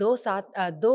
2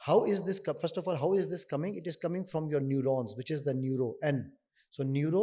how is this first of all, how is this coming? It is coming from your neurons, which is the neuro n. So neuro,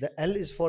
The L is for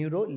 neuro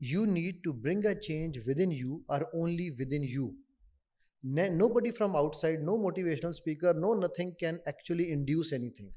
you need to bring a change within you are only within you. Nobody from outside, no motivational speaker, no nothing can actually induce anything.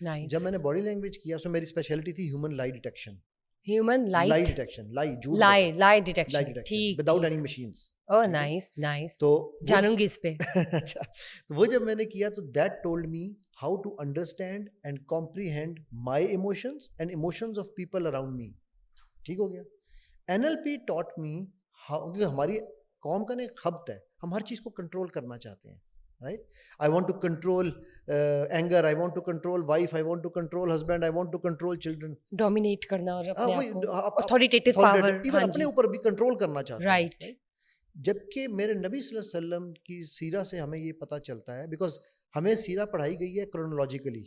Nice. جب میں نے body language کیا اس میں میری speciality تھی human لائی detection. Human لائی light detection, لائی لائی لائی ڈیٹیکشن. ڈیٹیکشن ٹھیک without any machines. Oh nice nice. تو جانوں گی اس پہ. اچھا, تو وہ جب میں نے کیا تو that told me how to understand and comprehend my emotions and emotions of people around me. ٹھیک ہو گیا. NLP ٹاٹ می ہاؤ, کیونکہ ہماری قوم کا نا ایک خبط ہے, ہم ہر چیز کو کنٹرول کرنا چاہتے ہیں. Right? I want to control anger. I want to control wife. I want to control husband. I want to control children. Dominate کرنا اور اپنے آپ کو آپ اتھارٹیٹیو پاور. ایون اپنے اوپر بھی کنٹرول کرنا چاہتے ہیں. رائٹ. جبکہ میرے نبی صلی اللہ علیہ وسلم کی سیرہ سے ہمیں یہ پتہ چلتا ہے, بیکاز ہمیں سیرہ پڑھائی گئی ہے کرونالوجیکلی.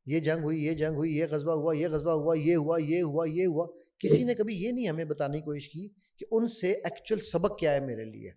یہ جنگ ہوئی, یہ جنگ ہوئی, یہ غزوہ ہوا, یہ غزوہ ہوا, یہ ہوا, یہ ہوا, یہ ہوا. کسی نے کبھی یہ نہیں ہمیں بتانے کی کوشش کی کہ ان سے ایکچوئل سبق کیا ہے میرے لیے.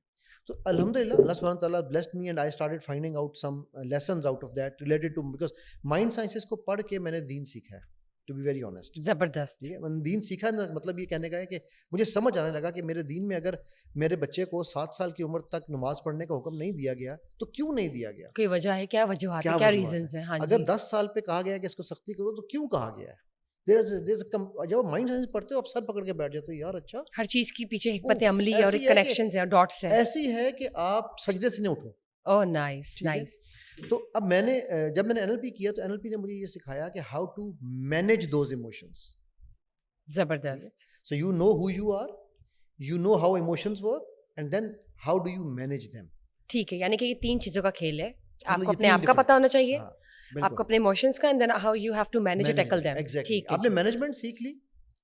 تو الحمدللہ اللہ سبحانہ تعالیٰ blessed me and I started finding out some lessons out of that related to, because mind sciences کو پڑھ کے میں نے دین سیکھا ہے, to be very honest. زبردست. ٹھیک ہے, میں نے دین سیکھا, مطلب یہ کہنے کا ہے کہ مجھے سمجھ آنے لگا کہ میرے دین میں اگر میرے بچے کو 7 سال کی عمر تک نماز پڑھنے کا حکم نہیں دیا گیا تو کیوں نہیں دیا گیا, کوئی وجہ ہے, کیا وجوہات ہیں, کیا ریزنز ہیں. ہاں جی. اگر 10 سال پہ کہا گیا کہ اس کو سختی کرو تو کیوں کہا گیا ہے. جب مائنڈ سائنس پڑھتے ہو آپ سر پکڑ کے بیٹھ جاتے ہو, یار اچھا ہر چیز کی پیچھے حکمت عملی اور کنیکشنز ہیں, ڈاٹس ہیں. ایسی ہے کہ آپ سجدے سے نہیں اٹھو. Oh nice nice. تو اب میں نے جب میں نے NLP کیا تو NLP نے مجھے یہ سکھایا کہ how to manage those emotions. زبردست. So you know who you are, you know how emotions work, and then how do you manage them. ٹھیک ہے, یعنی کہ یہ 3 چیزوں کا کھیل ہے. آپ کو اپنے آپ کا پتہ ہونا چاہیے, آپ کو اپنے ایموشنز کا, and then how you have to manage to tackle them. ٹھیک ہے, آپ نے مینجمنٹ سیکھ لی,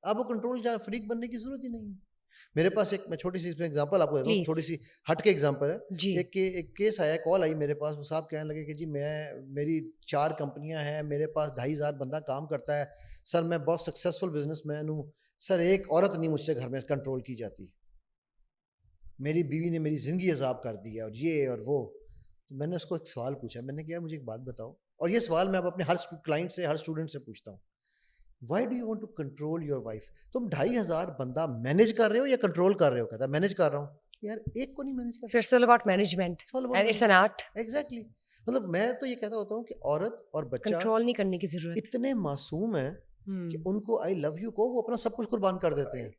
آپ کو کنٹرول فریک بننے کی ضرورت ہی نہیں ہے. میرے پاس ایک, میں چھوٹی سی اس میں ایگزامپل آپ کو دیتا ہوں, چھوٹی سی ہٹ کے ایگزامپل ہے. ایک کیس آیا, کال آئی میرے پاس, وہ صاحب کہنے لگے کہ جی میری 4 کمپنیاں ہیں, میرے پاس 2500 بندہ کام کرتا ہے سر, میں بہت سکسیزفل بزنس مین ہوں سر, ایک عورت نہیں مجھ سے گھر میں کنٹرول کی جاتی, میری بیوی نے میری زندگی عذاب کر دی ہے, اور یہ اور وہ. تو میں نے اس کو ایک سوال پوچھا, میں نے کہا مجھے ایک بات بتاؤ, اور یہ سوال میں اب اپنے ہر کلائنٹ سے, ہر اسٹوڈنٹ سے پوچھتا ہوں, why do you want to control your wife. تم 2500 بندہ مینیج کر رہے ہو یا کنٹرول کر رہے ہو؟ کہتا ہے مینیج کر رہا ہوں. یار ایک کو نہیں مینیج کر. It's all about management and it's an art. Exactly. مطلب میں تو یہ کہتا ہوتا ہوں کہ عورت اور بچہ کنٹرول نہیں کرنے کی ضرورت. اتنے معصوم ہیں کہ ان کو آئی لو یو کو وہ اپنا سب کچھ قربان کر دیتے ہیں,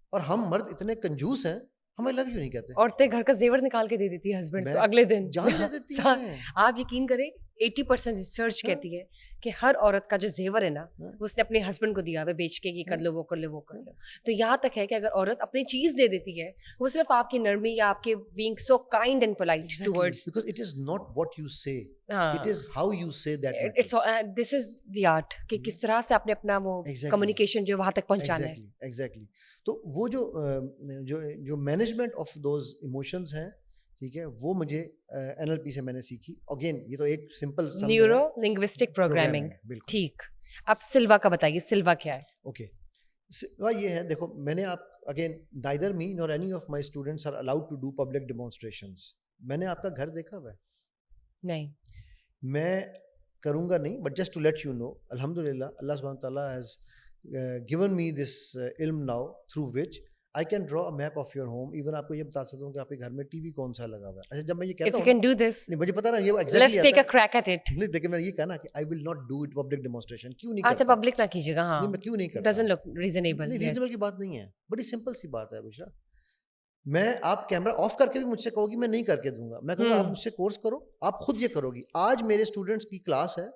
اور ہم مرد اتنے کنجوس ہیں, ہم آئی لو یو نہیں کہتے. عورتیں گھر کا زیور نکال کے دے دیتی ہیں ہسبینڈس کو اگلے دن, جان دے دیتی ہیں. آپ یقین کریں 80% ریسرچ کہتی ہے کہ ہر عورت کا جو زیور ہے نا وہ اس نے اپنے ہسبینڈ کو دیا ہوا بیچ کے, یہ کر لو, وہ کر لو, وہ کر لو. تو یہاں تک ہے کہ اگر عورت اپنی چیز دے دیتی ہے, وہ صرف آپ کی نرمی یا آپ کے being so kind and polite towards, because it is not what you say, it is how you say that. This is the art کہ کس طرح سے آپ نے اپنا وہ کمیونیکیشن جو وہاں تک پہنچانا ہے. ایگزیکٹلی. تو وہ جو مینجمنٹ آف دوز ایموشنز ہیں, ٹھیک ہے, وہ مجھے NLP سے میں نے سیکھی. اگین یہ تو ایک سمپل نیورو لنگوسٹک پروگرامنگ. ٹھیک, اب سلوا کا بتائیے, سلوا کیا ہے؟ اوکے, سلوا یہ ہے, دیکھو میں نے آپ again neither me nor any of my students are allowed to do public demonstrations. میں نے آپ کا گھر دیکھا ہوا ہے نہیں, میں کروں گا نہیں, but just to let you know, الحمدللہ اللہ سبحانہ تعالیٰ ہیز given me this علم now through which I can draw a map of your home. even آپ کو یہ بتا سکتا ہوں کہ آپ کے گھر میں ٹی وی کون سا لگا ہوا ہے. اچھا, جب میں یہ کہتا ہوں if you can do this, نہیں مجھے پتا نا یہ let's take a crack at it. نہیں, لیکن میں یہ کہنا کہ I will not do it public demonstration. کیوں نہیں کرتا؟ اچھا, پبلک نہ کیجیے گا. ہاں, میں کیوں نہیں کرتا؟ doesn't look reasonable. نہیں, ریزنیبل کی بات نہیں ہے, بڑی سمپل سی بات ہے بشرا. میں آپ کیمرہ آف کر کے بھی مجھ سے کہو گی, میں نہیں کر کے دوں گا. میں کہوں گا آپ مجھ سے کورس کرو, آپ خود یہ کرو گی. آج میرے اسٹوڈنٹس کی کلاس ہے,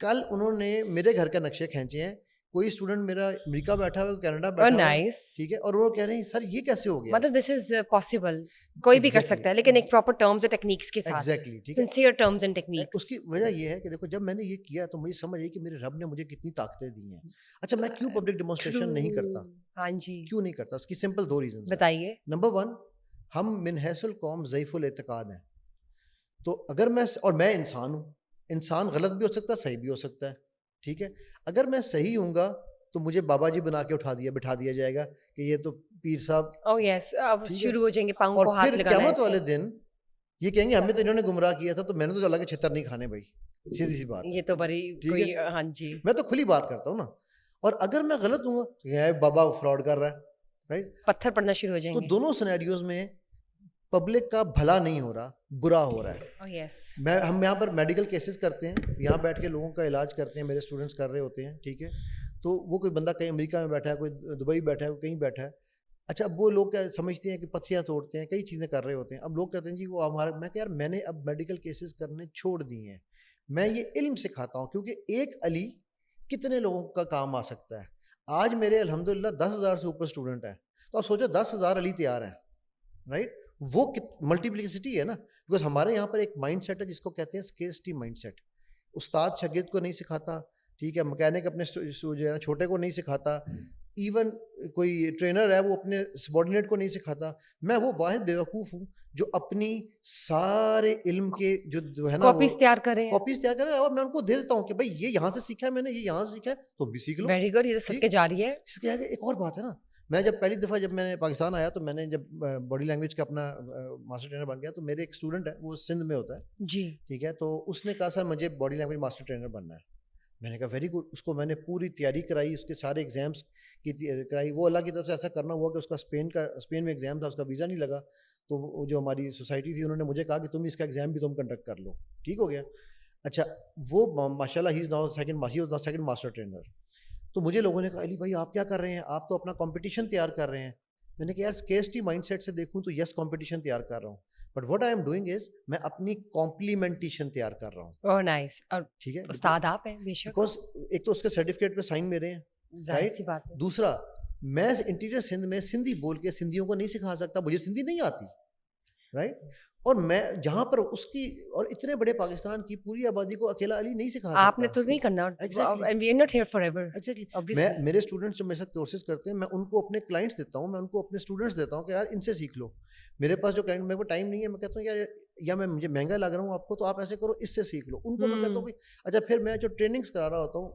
کل انہوں نے میرے گھر کے نقشے کھینچے ہیں. کوئی اسٹوڈنٹ میرا امریکہ بیٹھا ہوا ہے, کینیڈا بیٹھا ہوا ہے, ٹھیک ہے, اور وہ کہہ رہے ہیں سر یہ کیسے ہو گیا. مطلب دس از پاسبل, کوئی بھی کر سکتا ہے, لیکن ایک پراپر ٹرمز اینڈ ٹیکنیکس کے ساتھ. ایگزیکٹلی, ٹھیک ہے, سنسیئر ٹرمز اینڈ ٹیکنیکس. اس کی وجہ یہ ہے کہ دیکھو جب میں نے یہ کیا تو مجھے سمجھ آئی کہ میرے رب نے مجھے کتنی طاقتیں دی ہیں. اچھا, میں کیوں پبلک ڈیمونسٹریشن نہیں کرتا؟ ہاں جی, کیوں نہیں کرتا؟ اس کی سمپل 2 ریزنز بتائیے. نمبر 1, ہم من حیث القوم ضعیف الاعتقاد ہیں. تو اگر میں, اور میں انسان ہوں, انسان غلط بھی ہو سکتا ہے, صحیح بھی ہو سکتا ہے, ٹھیک ہے. اگر میں صحیح ہوں گا تو مجھے بابا جی بنا کے بٹھا دیا جائے گا کہ یہ تو پیر صاحب. او یس, اب شروع ہو جائیں گے پاؤں کو ہاتھ لگانا. اور پھر قیامت والے دن یہ کہیں گے ہمیں تو انہوں نے گمراہ کیا تھا, تو میں نے تو اللہ کے چھتر نہیں کھانے بھائی, سیدھی سی بات. یہ تو بڑی کوئی, ہاں جی, میں تو کھلی بات کرتا ہوں نا. اور اگر میں غلط ہوں گا تو یہ بابا فراڈ کر رہا ہے, رائٹ, پتھر پڑنا شروع ہو جائیں گے. تو دونوں سینیریوز میں پبلک کا بھلا نہیں ہو رہا, برا ہو رہا ہے. Oh yes. ہم یہاں پر میڈیکل کیسز کرتے ہیں, یہاں بیٹھ کے لوگوں کا علاج کرتے ہیں, میرے اسٹوڈنٹس کر رہے ہوتے ہیں, ٹھیک ہے. تو وہ کوئی بندہ کہیں امریکہ میں بیٹھا ہے, کوئی دبئی بیٹھا ہے, کوئی کہیں بیٹھا ہے. اچھا, اب وہ لوگ کیا سمجھتے ہیں کہ پتھریاں توڑتے ہیں, کئی چیزیں کر رہے ہوتے ہیں. اب لوگ کہتے ہیں جی وہ ہمارا, میں کہ یار میں نے اب میڈیکل کیسز کرنے چھوڑ دیے ہیں, میں یہ علم سکھاتا ہوں, کیونکہ ایک علی کتنے لوگوں کا کام آ سکتا ہے. آج میرے الحمدللہ 10,000 سے اوپر اسٹوڈنٹ ہیں, تو آپ سوچو 10,000 علی تیار ہیں, رائٹ. وہ ملٹیپلیسٹی ہے نا, بیکاز ہمارے یہاں پر ایک مائنڈ سیٹ ہے جس کو کہتے ہیں اسکیرسٹی مائنڈ سیٹ. استاد شاگرد کو نہیں سکھاتا, ٹھیک ہے, مکینک اپنے چھوٹے کو نہیں سکھاتا, ایون کوئی ٹرینر ہے وہ اپنے سبارڈینیٹ کو نہیں سکھاتا. میں وہ واحد بیوقوف ہوں جو اپنی سارے علم کے جو ہے نا کاپیز تیار کریں, کاپیز تیار کریں, اور میں ان کو دے دیتا ہوں کہ بھائی یہ یہاں سے سیکھا ہے میں نے, یہ یہاں سے سیکھا ہے, تم بھی سیکھ لو. ویری گڈ, یہ تو صدقے جاری ہے. ایک اور بات ہے نا, میں جب پہلی دفعہ جب میں نے پاکستان آیا تو میں نے جب باڈی لینگویج کا اپنا ماسٹر ٹرینر بن گیا, تو میرے ایک اسٹوڈنٹ ہے وہ سندھ میں ہوتا ہے, جی, ٹھیک ہے. تو اس نے کہا سر مجھے باڈی لینگویج ماسٹر ٹرینر بننا ہے. میں نے کہا ویری گڈ. اس کو میں نے پوری تیاری کرائی, اس کے سارے ایگزامس کی کرائی. وہ اللہ کی طرف سے ایسا کرنا ہوا کہ اس کا اسپین میں ایگزام تھا, اس کا ویزا نہیں لگا. تو جو ہماری سوسائٹی تھی انہوں نے مجھے کہا کہ تم اس کا ایگزام بھی تم کنڈکٹ کر لو, ٹھیک ہو گیا. اچھا, وہ ماشاء اللہ he is now second master trainer. تو مجھے لوگوں نے کہا علی بھائی آپ کیا کر رہے ہیں, آپ تو اپنا کمپٹیشن تیار کر رہے ہیں. میں نے کہا یار اسکیرسٹی مائنڈ سیٹ سے دیکھوں تو یس کمپٹیشن تیار کر رہا ہوں, but what I am doing is میں اپنی کمپلیمنٹیشن تیار کر رہا ہوں. اوہ نائس. اور ٹھیک ہے, استاد آپ ہیں بے شک, بیکاز ایک تو اس کے سرٹیفکیٹ پہ سائن میرے ہیں, ظاہر سی بات ہے. دوسرا میں انٹیریئر سندھ میں سندھی بول کے سندھیوں کو نہیں سکھا سکتا, مجھے سندھی نہیں آتی, رائٹ. اور میں جہاں پر اس کی اور اتنے بڑے پاکستان کی پوری آبادی کو اکیلا علی نہیں سکھا سکتا. آپ نے تو نہیں کرنا, and we are not here forever. میں میرے اسٹوڈنٹس جو میرے ساتھ کورسز کرتے ہیں, میں ان کو اپنے کلائنٹس دیتا ہوں, میں ان کو اپنے اسٹوڈنٹس دیتا ہوں کہ یار ان سے سیکھ لو. میرے پاس جو کلائنٹ, میرے کو ٹائم نہیں ہے, میں کہتا ہوں یار یا میں مجھے مہنگا لگ رہا ہوں آپ کو, تو آپ ایسے کرو اس سے سیکھ لو. ان کو میں کہتا ہوں کہ اچھا, پھر میں جو ٹریننگس کرا رہا ہوتا ہوں,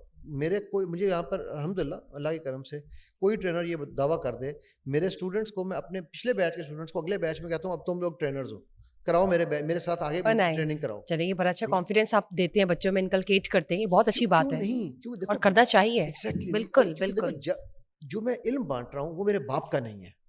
مجھے یہاں پر الحمدللہ اللہ کے کرم سے کوئی ٹرینر یہ دعویٰ کر دے, میرے اسٹوڈنٹس کو میں اپنے پچھلے بیچ کے اسٹوڈنٹس کو اگلے بیچ میں کہتا ہوں اب تم لوگ ٹرینرز ہو, کراؤ میرے ساتھ آگے ٹریننگ کراؤ. چلیے, یہ بڑا اچھا کانفیڈینس آپ دیتے ہیں بچوں میں, انکلکیٹ کرتے ہیں, یہ بہت اچھی بات ہے نہیں, اور کرنا چاہیے. بالکل بالکل. جو میں علم بانٹ رہا ہوں وہ میرے باپ کا نہیں ہے,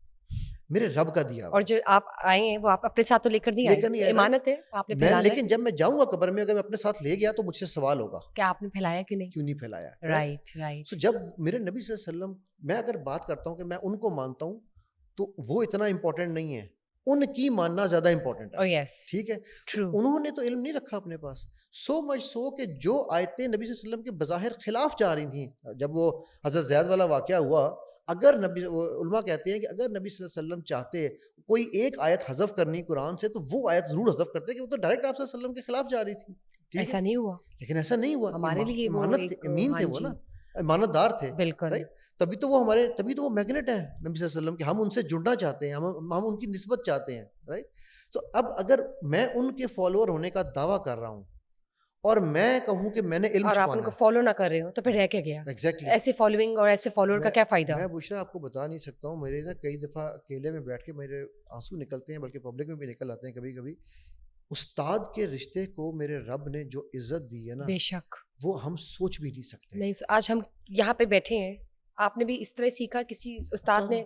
میرے رب کا دیا. اور جو آپ آئے ہیں وہ آپ اپنے ساتھ تو لے کر نہیں آئے, امانت ہے آپ نے پھیلانا ہے. لیکن جب میں جاؤں گا قبر میں, اگر میں اپنے ساتھ لے گیا تو مجھ سے سوال ہوگا کہ آپ نے پھیلایا کہ نہیں, کیوں نہیں پھیلایا. Right right. تو جب میرے نبی صلی اللہ علیہ وسلم, میں اگر بات کرتا ہوں کہ میں ان کو مانتا ہوں, تو وہ اتنا امپورٹنٹ نہیں ہے, ان کی ماننا زیادہ امپورٹنٹ ہے. ٹھیک ہے, انہوں نے تو علم نہیں رکھا اپنے پاس, سو مچ سو کہ جو آیتیں نبی صلی اللہ علیہ وسلم کے بظاہر خلاف جا رہی تھیں, جب وہ حضرت زید والا واقعہ ہوا, اگر علماء کہتے ہیں کہ اگر نبی صلی اللہ علیہ وسلم چاہتے کوئی ایک آیت حذف کرنی قرآن سے, تو وہ آیت ضرور حذف کرتے, کہ وہ تو ڈائریکٹ آپ صلی اللہ علیہ وسلم کے خلاف جا رہی تھی. ایسا نہیں ہوا, لیکن ایسا نہیں ہوا, ہمارے لیے امین تھے وہ نا, امانت دار تھے. بالکل. تبھی تو وہ میگنیٹ ہیں نبی صلی اللہ علیہ وسلم کے, ہم ان سے جڑنا چاہتے ہیں, ہم ان کی نسبت چاہتے ہیں, رائٹ. تو اب اگر میں ان کے فالوور ہونے کا دعویٰ کر رہا ہوں اور میں کہوں کہ میں نے علم اور آپ ان کو فالو نہ کر رہے ہو, تو پھر رہ کے گیا. ایگزیکٹلی. ایسے فالوئنگ اور ایسے فالوور کا کیا فائدہ. میں بشرا آپ کو بتا نہیں سکتا ہوں, میرے نا کئی دفعہ اکیلے میں بیٹھ کے میرے آنسو نکلتے ہیں, بلکہ پبلک میں بھی نکل آتے ہیں کبھی کبھی. استاد کے رشتے کو میرے رب نے جو عزت دی ہے نا, بے شک, وہ ہم سوچ بھی نہیں سکتے. نہیں, آج ہم یہاں پہ بیٹھے ہیں, آپ نے بھی اس طرح سیکھا, کسی استاد نے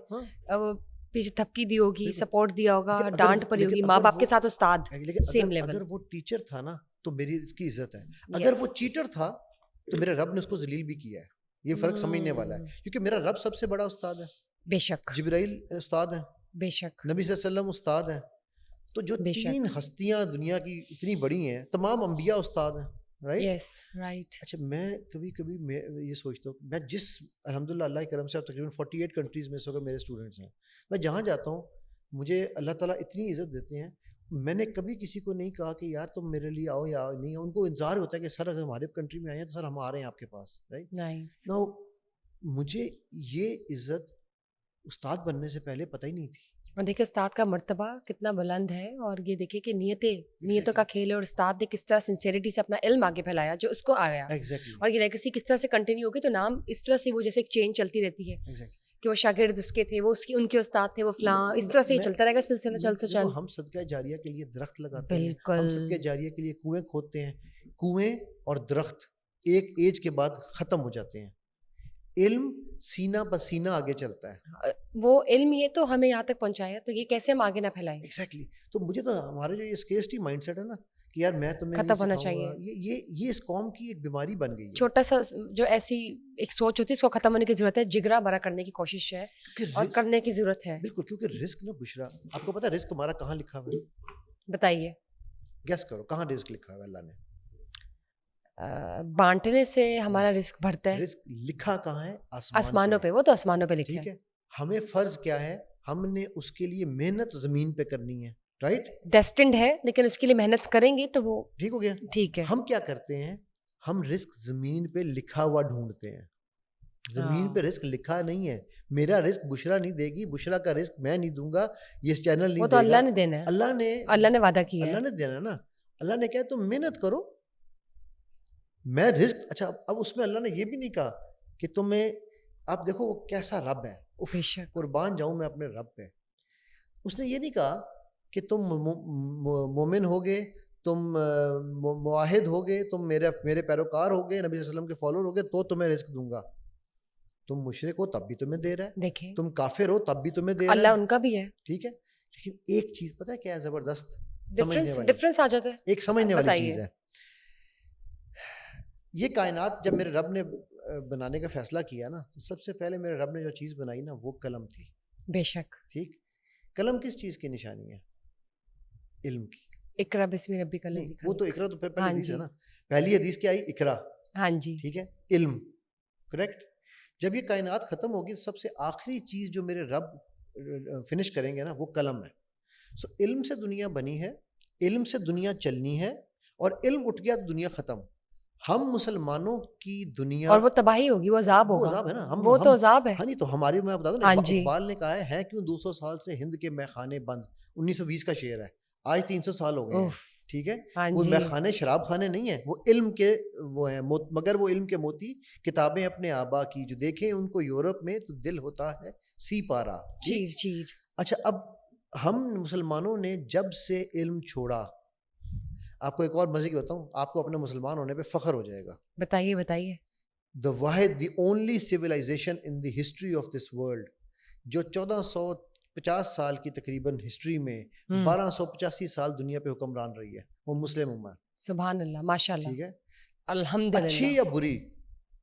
پیچھے تھپکی دی ہوگی, سپورٹ دیا ہوگا, ڈانٹ پڑی ہوگی, ماں باپ کے ساتھ استاد سیم لیول. اگر وہ ٹیچر تھا نا تو میری اس کی عزت ہے, اگر وہ چیٹر تھا تو میرے رب نے اس کو ذلیل بھی کیا ہے. یہ فرق سمجھنے والا ہے, کیونکہ میرا رب سب سے بڑا استاد ہے. بے شک. جبرائیل استاد ہیں, بے شک. نبی صلی اللہ علیہ وسلم استاد ہیں. تو جو 3 ہستیاں دنیا کی اتنی بڑی ہیں, تمام انبیاء استاد ہیں, رائٹ. Yes right. اچھا, میں کبھی میں یہ سوچتا ہوں, میں جس الحمدللہ اللہ کے کرم سے اب تقریباً 48 کنٹریز میں سے میرے اسٹوڈنٹس ہیں, میں جہاں جاتا ہوں مجھے اللہ تعالیٰ اتنی عزت دیتے ہیں. میں نے کبھی کسی کو نہیں کہا کہ یار تم میرے لیے آؤ یا نہیں, ان کو انتظار ہوتا ہے کہ سر اگر ہمارے کنٹری میں آئے ہیں تو سر ہم آ رہے ہیں آپ کے پاس, رائٹ. نو مجھے یہ عزت استاد بننے سے پہلے پتہ ہی نہیں تھی. اور دیکھیں استاد کا مرتبہ کتنا بلند ہے, اور یہ دیکھیں کہ نیتوں کا کھیل ہے, اور استاد نے کس طرح سنسیریٹی سے اپنا علم آگے پھیلایا جو اس کو آیا, اور یہ لیگیسی کس طرح سے کنٹینیو ہوگی. تو نام اس طرح سے وہ جیسے ایک چین چلتی رہتی ہے کہ وہ شاگرد اس کے تھے, وہ ان کے استاد تھے, وہ فلاں, اس طرح سے ہی چلتا رہے گا سلسلہ چل سے چل. ہم صدقہ جاریہ کے لیے درخت لگاتے ہیں, ہم صدقہ جاریہ کے لیے کنویں کھودتے ہیں. کنویں اور درخت ایک ایج کے بعد ختم ہو جاتے ہیں. علم سینہ پسینہ آگے چلتا ہے. وہ علم یہ تو ہمیں یہاں تک پہنچایا, تو یہ کیسے ہم آگے نہ پھیلائیں؟ ایگزیکٹلی. تو مجھے تو ہمارے جو یہ اسکیرسٹی مائنڈ سیٹ ہے نا کہ یار میں تمہیں ختم ہونا چاہیے. یہ اس قوم کی ایک بیماری بن گئی ہے. چھوٹا سا جو ایسی ایک سوچ ہوتی ہے اس کو ختم ہونے کی ضرورت ہے, جگرا بڑا کرنے کی کوشش ہے اور کرنے کی ضرورت ہے. بالکل, کیونکہ رسک نا بشرا, آپ کو پتا رسک ہمارا کہاں لکھا ہوا ہے؟ بتائیے, گیس کرو کہاں رسک لکھا ہوا ہے اللہ نے؟ بانٹنے سے ہمارا رزق بڑھتا ہے. رزق لکھا کہاں ہے؟ آسمانوں پہ. وہ تو آسمانوں پہ لکھا ٹھیک ہے. ہمیں فرض کیا ہے, ہم نے اس کے لیے محنت زمین پہ کرنی ہے, رائٹ؟ ڈیسٹنڈ ہے, لیکن اس کے لیے محنت کریں گے تو وہ ٹھیک ہو گیا. ٹھیک ہے. ہم کیا کرتے ہیں, ہم رزق زمین پہ لکھا ہوا ڈھونڈتے ہیں. زمین پہ رزق لکھا نہیں ہے. میرا رزق بشرا نہیں دے گی, بشرا کا رزق میں نہیں دوں گا, یہ چینل نہیں دے گا. وہ تو اللہ نے دینا ہے. اللہ نے وعدہ کیا ہے, اللہ نے دینا نا. اللہ نے کہا تم محنت کرو, میں رزق. اچھا اب اس میں اللہ نے یہ بھی نہیں کہا کہ تمہیں, آپ دیکھو وہ کیسا رب ہے, قربان جاؤں میں اپنے رب پہ. اس نے یہ نہیں کہا کہ تم مومن ہوگے, تم معاہد ہوگے, تم میرے پیروکار ہوگے, نبی صلی اللہ علیہ وسلم کے فالوور ہوگے تو تمہیں رزق دوں گا. تم مشرک ہو تب بھی تمہیں دے رہا ہے, دیکھیں تم کافر ہو تب بھی تمہیں دے رہا ہے, اللہ ان کا بھی ہے. ٹھیک ہے. لیکن ایک چیز پتہ ہے کیا ہے زبردست, ڈفرنس آ جاتا ہے, ایک سمجھنے والی چیز ہے. یہ کائنات جب میرے رب نے بنانے کا فیصلہ کیا نا, تو سب سے پہلے میرے رب نے جو چیز بنائی نا وہ قلم تھی. بے شک. ٹھیک. قلم کس چیز کی نشانی ہے؟ علم کی. اقرا بسم ربک الذی خلق. وہ تو اقرا تو پہلی حدیث ہے نا, پہلی حدیث کیا آئی؟ اقرا. ہاں جی. ٹھیک ہے, علم. کریکٹ. جب یہ کائنات ختم ہوگی سب سے آخری چیز جو میرے رب فنش کریں گے نا وہ قلم ہے. سو علم سے دنیا بنی ہے, علم سے دنیا چلنی ہے, اور علم اٹھ گیا تو دنیا ختم. ہم مسلمانوں کی دنیا, اور وہ تباہی ہوگی, وہ عذاب ہوگا. وہ عذاب ہے نا, وہ تو عذاب ہے. ہاں نہیں, تو ہماری, میں بتا دوں نا, اقبال نے کہا ہے کیوں 200 سال سے ہند کے میخانے بند. 1920 کا شعر ہے, آج 300 سال ہو گئے ہیں. ٹھیک ہے. وہ میخانے شراب خانے نہیں ہیں, وہ علم کے وہ ہیں, مگر وہ علم کے موتی کتابیں اپنے آبا کی, جو دیکھیں ان کو یورپ میں تو دل ہوتا ہے سی پارا. چیر چیر. اچھا اب ہم مسلمانوں نے جب سے علم چھوڑا, آپ کو ایک اور مزے کی بتاؤں, آپ کو اپنے مسلمان ہونے پہ فخر ہو جائے گا. بتائیے بتائیے. The only civilization in the history of this world جو 1450 سال کی تقریباً ہسٹری میں 1285 سال دنیا پہ حکمران رہی ہے, وہ مسلم امت. سبحان اللہ, ماشاء اللہ. ٹھیک ہے. الحمدللہ. اچھی یا بری,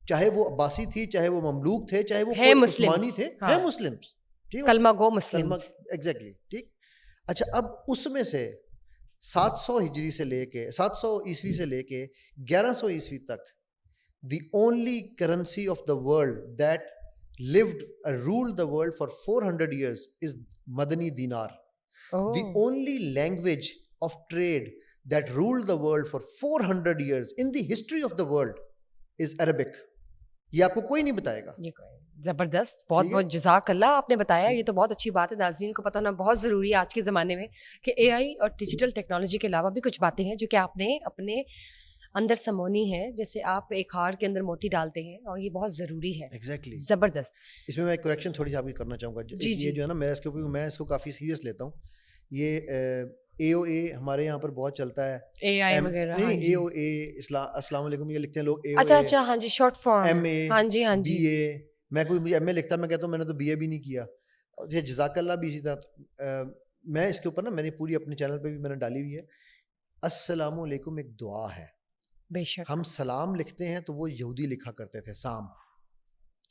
چاہے وہ عباسی تھی, چاہے وہ مملوک تھے, چاہے وہ عثمانی تھے, ہیں مسلم. کلمہ گو مسلم. ایگزیکٹلی. ٹھیک. اچھا اب اس میں سے 700 ہجری سے لے کے 700 عیسوی سے لے کے 1100 عیسوی تک the only currency of the world that ruled the world for 400 years is Madani dinar. The only language of trade that ruled the world for 400 years in the history of the world is Arabic. یہ آپ کو کوئی نہیں بتائے گا. زبردست, بہت بہت جزاک اللہ, آپ نے بتایا. یہ تو بہت اچھی بات ہے, ناظرین کو پتہ ہونا بہت ضروری ہے آج کے زمانے میں کہ اے آئی اور ڈیجیٹل ٹیکنالوجی کے علاوہ بھی کچھ باتیں ہیں جو کہ آپ نے اپنے اندر سمونی ہے, جیسے آپ ایک ہار کے اندر موتی ڈالتے ہیں, اور یہ بہت ضروری ہے. ایگزیکٹلی. زبردست. اس میں ایک کریکشن تھوڑی سی آپ کی کرنا چاہوں گا. یہ جو ہے نا, میں اس کو کافی سیریس لیتا ہوں. یہ اے او اے ہمارے یہاں پر بہت چلتا ہے, اے آئی وغیرہ. اے او اے, السلام علیکم یہ لکھتے ہیں لوگ. اچھا اچھا, ہاں جی, شارٹ فارم. ایم اے, ہاں جی ہاں جی. بی اے. میں کوئی مجھے ایم اے لکھتا, میں کہتا ہوں میں نے تو بی اے بھی نہیں کیا. یہ جزاک اللہ بھی اسی طرح. میں اس کے اوپر نا, میں نے پوری اپنے چینل پہ بھی میں نے ڈالی ہوئی ہے. السلام علیکم ایک دعا ہے. بے شک. ہم سلام لکھتے ہیں تو وہ یہودی لکھا کرتے تھے سام.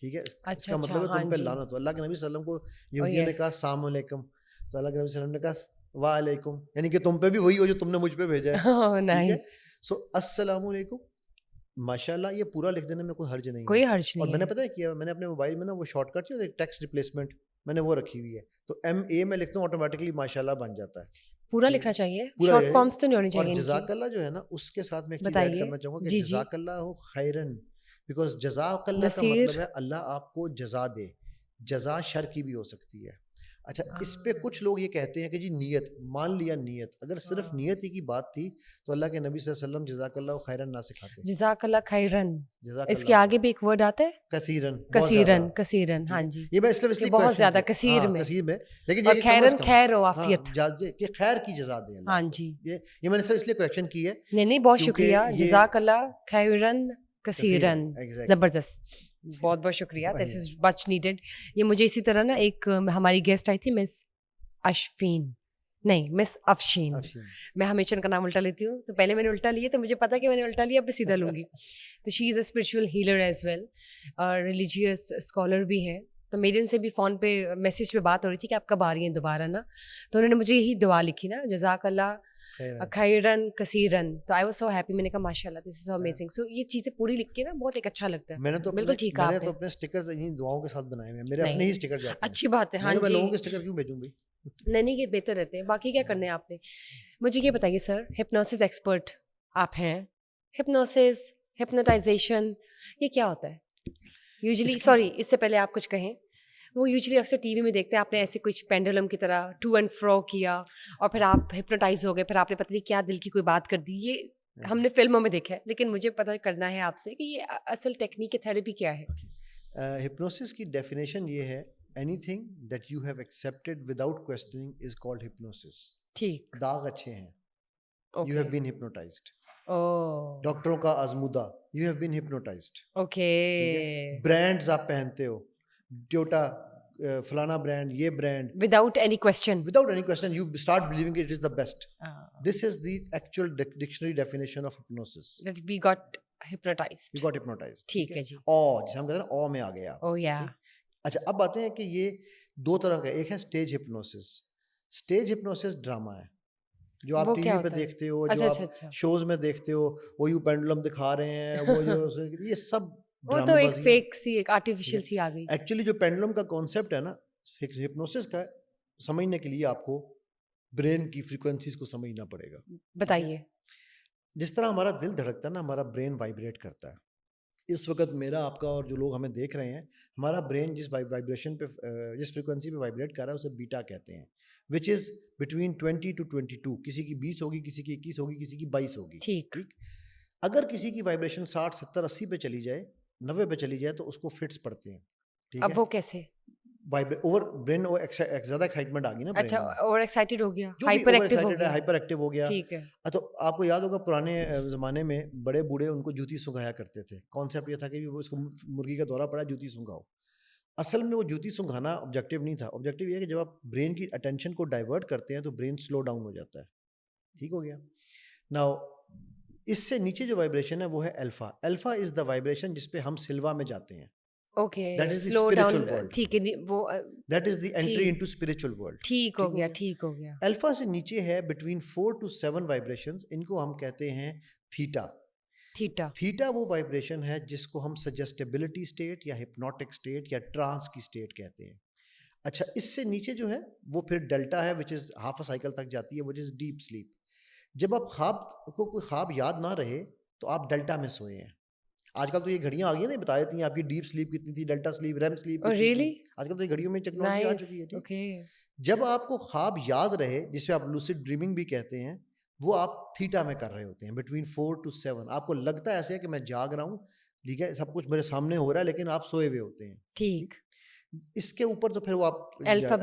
ٹھیک ہے. اس کا مطلب ہے تم پہ لعنت ہو. اللہ کے نبی صلی اللہ علیہ وسلم کو یہودیوں نے کہا السلام علیکم, تو اللہ کے نبی صلی اللہ علیہ وسلم نے کہا وعلیکم, یعنی کہ تم پہ بھی وہی ہو جو تم نے مجھ پہ بھیجا ہے. سو السلام علیکم, ماشاء اللہ, یہ پورا لکھ دینے میں کوئی حرج نہیں, کوئی حرج نہیں. اور میں نے پتہ ہے کیا, میں نے اپنے موبائل میں نا وہ شارٹ کٹ سے ٹیکسٹ ریپلیسمنٹ میں نے وہ رکھی ہوئی ہے, تو ایم اے میں لکھتا ہوں آٹومیٹکلی ماشاء اللہ بن جاتا ہے. پورا لکھنا چاہیے, شارٹ فارمز تو نہیں ہونی چاہیے. اور جزاک اللہ جو ہے نا, اس کے ساتھ میں ایک چیز ایڈ کرنا چاہوں گا کہ جزاک اللہ خیرن, بیکاز جزاک اللہ کا مطلب ہے اللہ آپ کو جزا دے. جزا شر کی بھی ہو سکتی ہے. اچھا اس پہ کچھ لوگ یہ کہتے ہیں کہ جی نیت, مان لیا نیت, اگر صرف نیت ہی کی بات تھی تو اللہ کے نبی صلی اللہ علیہ وسلم جزاک اللہ خیرن نہ سکھاتے. جزاک اللہ خیرن, اس کے آگے بھی ایک ورڈ آتا ہے کثیرن. کثیرن, کثیرن. ہاں جی, یہ میں اس لیے بہت زیادہ کثیر میں, لیکن یہ خیرن خیر و عافیت, کہ خیر کی جزا دے. ہاں جی, یہ میں نے صرف اس لیے کریکشن کی ہے. نہیں بہت شکریہ. جزاک اللہ خیرن کثیرن. زبردست. بہت بہت شکریہ, دس از مچ نیڈیڈ. یہ مجھے اسی طرح نا ایک ہماری گیسٹ آئی تھی مس اشفین, نہیں مس افشین, میں ہمیشہ ان کا نام الٹا لیتی ہوں, تو پہلے میں نے الٹا لیا تو مجھے پتا کہ میں نے الٹا لیا, اب میں سیدھا لوں گی. تو شی از اے اسپرچوئل ہیلر ایز ویل, اور ریلیجیس اسکالر بھی ہے. تو میرے ان سے بھی فون پہ میسیج پہ بات ہو رہی تھی کہ آپ کب آ رہی ہیں دوبارہ نا, تو انہوں نے مجھے یہی دعا لکھی نا, جزاک اللہ خیرن کثیرن. تو آئی واز سو ہیپی, میں نے کہا ماشاء اللہ دس از سو امیزنگ. سو یہ چیزیں پوری لکھ کے نا بہت ایک اچھا لگتا ہے. میں نے تو بالکل ٹھیک ہے, میں نے تو اپنے اسٹکرز انہیں دعاؤں کے ساتھ بنائے ہوئے ہیں, میرے اپنے ہی اسٹکر جاتے ہیں. اچھی بات ہے. ہاں میں جی, لوگوں کے اسٹکر کیوں بھیجوں بھائی, نہیں یہ بہتر رہتے ہیں. باقی کیا کرنے ہیں آپ نے. مجھے یہ بتائیے سر, ہپنوسس ایکسپرٹ آپ ہیں, ہپنوسس ہپنوٹائزیشن یہ کیا ہوتا ہے یوزلی؟ سوری اس سے پہلے آپ کچھ کہیں. وہ یوزلی اکثر ٹی وی میں دیکھتے ہیں, آپ نے ایسے کچھ پینڈولم کی طرح ٹو اینڈ فرو کیا اور پھر آپ ہپنوٹائز ہو گئے, پھر آپ نے پتہ نہیں کیا دل کی کوئی بات کر دی. یہ ہم نے فلموں میں دیکھا ہے, لیکن مجھے پتہ کرنا ہے آپ سے کہ یہ اصل ٹیکنیک تھراپی کیا ہے. ہپنوسس کی ڈیفینیشن یہ ہے, anything that you have accepted without questioning is called hypnosis. ٹھیک, داغ اچھے ہیں, you have been hypnotized. ڈاکٹروں کا آزمودہ, you have been hypnotized. Okay. Brands آپ پہنتے ہو, ٹویوٹا, فلانا برانڈ, یہ brand, without any question you start believing it is the best. This is the actual dictionary definition of hypnosis. that we got hypnotized. You got hypnotized. ٹھیک ہے جی. جسے ہم کہتے ہیں او میں آ گیا. oh yeah. اچھا, اب باتیں ہیں کہ یہ دو طرح کا, ایک ہے stage hypnosis. Stage hypnosis drama ہے جو آپ ٹی وی پہ دیکھتے ہو, جو آپ شوز میں دیکھتے ہو, وہ یوں پینڈولم دکھا رہے ہیں, وہ جو یہ سب وہ تو ایک فیک سی, ایک آرٹیفیشل سی آ گئی. ایکچولی جو پینڈولم کا کانسیپٹ ہے نا ہپنوسس کا, سمجھنے کے لیے آپ کو برین کی فریکوینسیز کو سمجھنا پڑے گا. بتائیے. جس طرح ہمارا دل دھڑکتا ہے نا, ہمارا برین وائبریٹ کرتا ہے. اس وقت میرا, آپ کا اور جو لوگ ہمیں دیکھ رہے ہیں, ہمارا برین جس وائبریشن پہ, جس فریکوینسی پہ وائبریٹ کر رہا ہے اسے بیٹا کہتے ہیں, وچ از بٹوین 20 to 22. کسی کی 20 ہوگی, کسی کی 21 ہوگی, کسی کی 22 ہوگی. ٹھیک. اگر کسی کی وائبریشن 60 70 80 پہ چلی جائے, 90 پہ چلی جائے, تو اس کو فٹس پڑتے ہیں. ٹھیک ہے, اب وہ کیسے اوور برین زیادہ ایکسائٹمنٹ آ گئی نا. اچھا, اوور ایکسائٹیڈ ہو گیا, ہائپر ایکٹیو ہو گیا. ہائپر ایکٹیو ہو گیا. ٹھیک ہے. تو آپ کو یاد ہوگا پرانے زمانے میں بڑے بوڑھے ان کو جوتی سنگھایا کرتے تھے. کانسیپٹ یہ تھا کہ اس کو مرغی کا دورہ پڑا, جوتی سنگھاؤ. اصل میں وہ جوتی سنگھانا آبجیکٹیو نہیں تھا. آبجیکٹیو یہ ہے کہ جب آپ برین کی اٹینشن کو ڈائیورٹ کرتے ہیں تو برین سلو ڈاؤن ہو جاتا ہے. ٹھیک ہو گیا. ناؤ اس سے نیچے جو وائبریشن ہے وہ ہے alpha. Alpha is the vibration جس پہ ہم سلوا میں جاتے ہیں. Okay, that is the slow down. spiritual world. ٹھیک ہے, وہ that is the entry into spiritual world. ٹھیک ہو گیا, ٹھیک ہو گیا. الفا سے نیچے ہے between 4 to 7 vibrations, ان کو ہم کہتے ہیں تھیٹا. تھیٹا وہ وائبریشن ہے جس کو ہم سجیسٹیبلٹی اسٹیٹ یا ہپنوٹک اسٹیٹ یا ٹرانس کی اسٹیٹ کہتے ہیں. اچھا, اس سے نیچے جو ہے وہ پھر ڈیلٹا ہے, وچ از ہاف اے سائیکل تک جاتی ہے, وچ از ڈیپ سلیپ. جب آپ خواب کو کوئی خواب یاد نہ رہے تو آپ ڈیلٹا میں سوئے ہیں. آج کل تو یہ گھڑیاں آ گئی ہیں نا, بتا دیتی ہیں آپ کی ڈیپ سلیپ کتنی تھی, ڈیلٹا سلیپ, ریم سلیپ. آج کل تو یہ گھڑیوں میں ٹیکنالوجی آ چکی ہے. جب آپ کو خواب یاد رہے, جسے آپ لوسیڈ ڈریمنگ بھی کہتے ہیں, وہ آپ تھیٹا میں کر رہے ہوتے ہیں, بٹوین 4 to 7. آپ کو لگتا ہے ایسے ہے کہ میں جاگ رہا ہوں, ٹھیک ہے, سب کچھ میرے سامنے ہو رہا ہے, لیکن آپ سوئے ہوئے ہوتے ہیں. ٹھیک. اس کے اوپر تو پھر وہ آپ الفا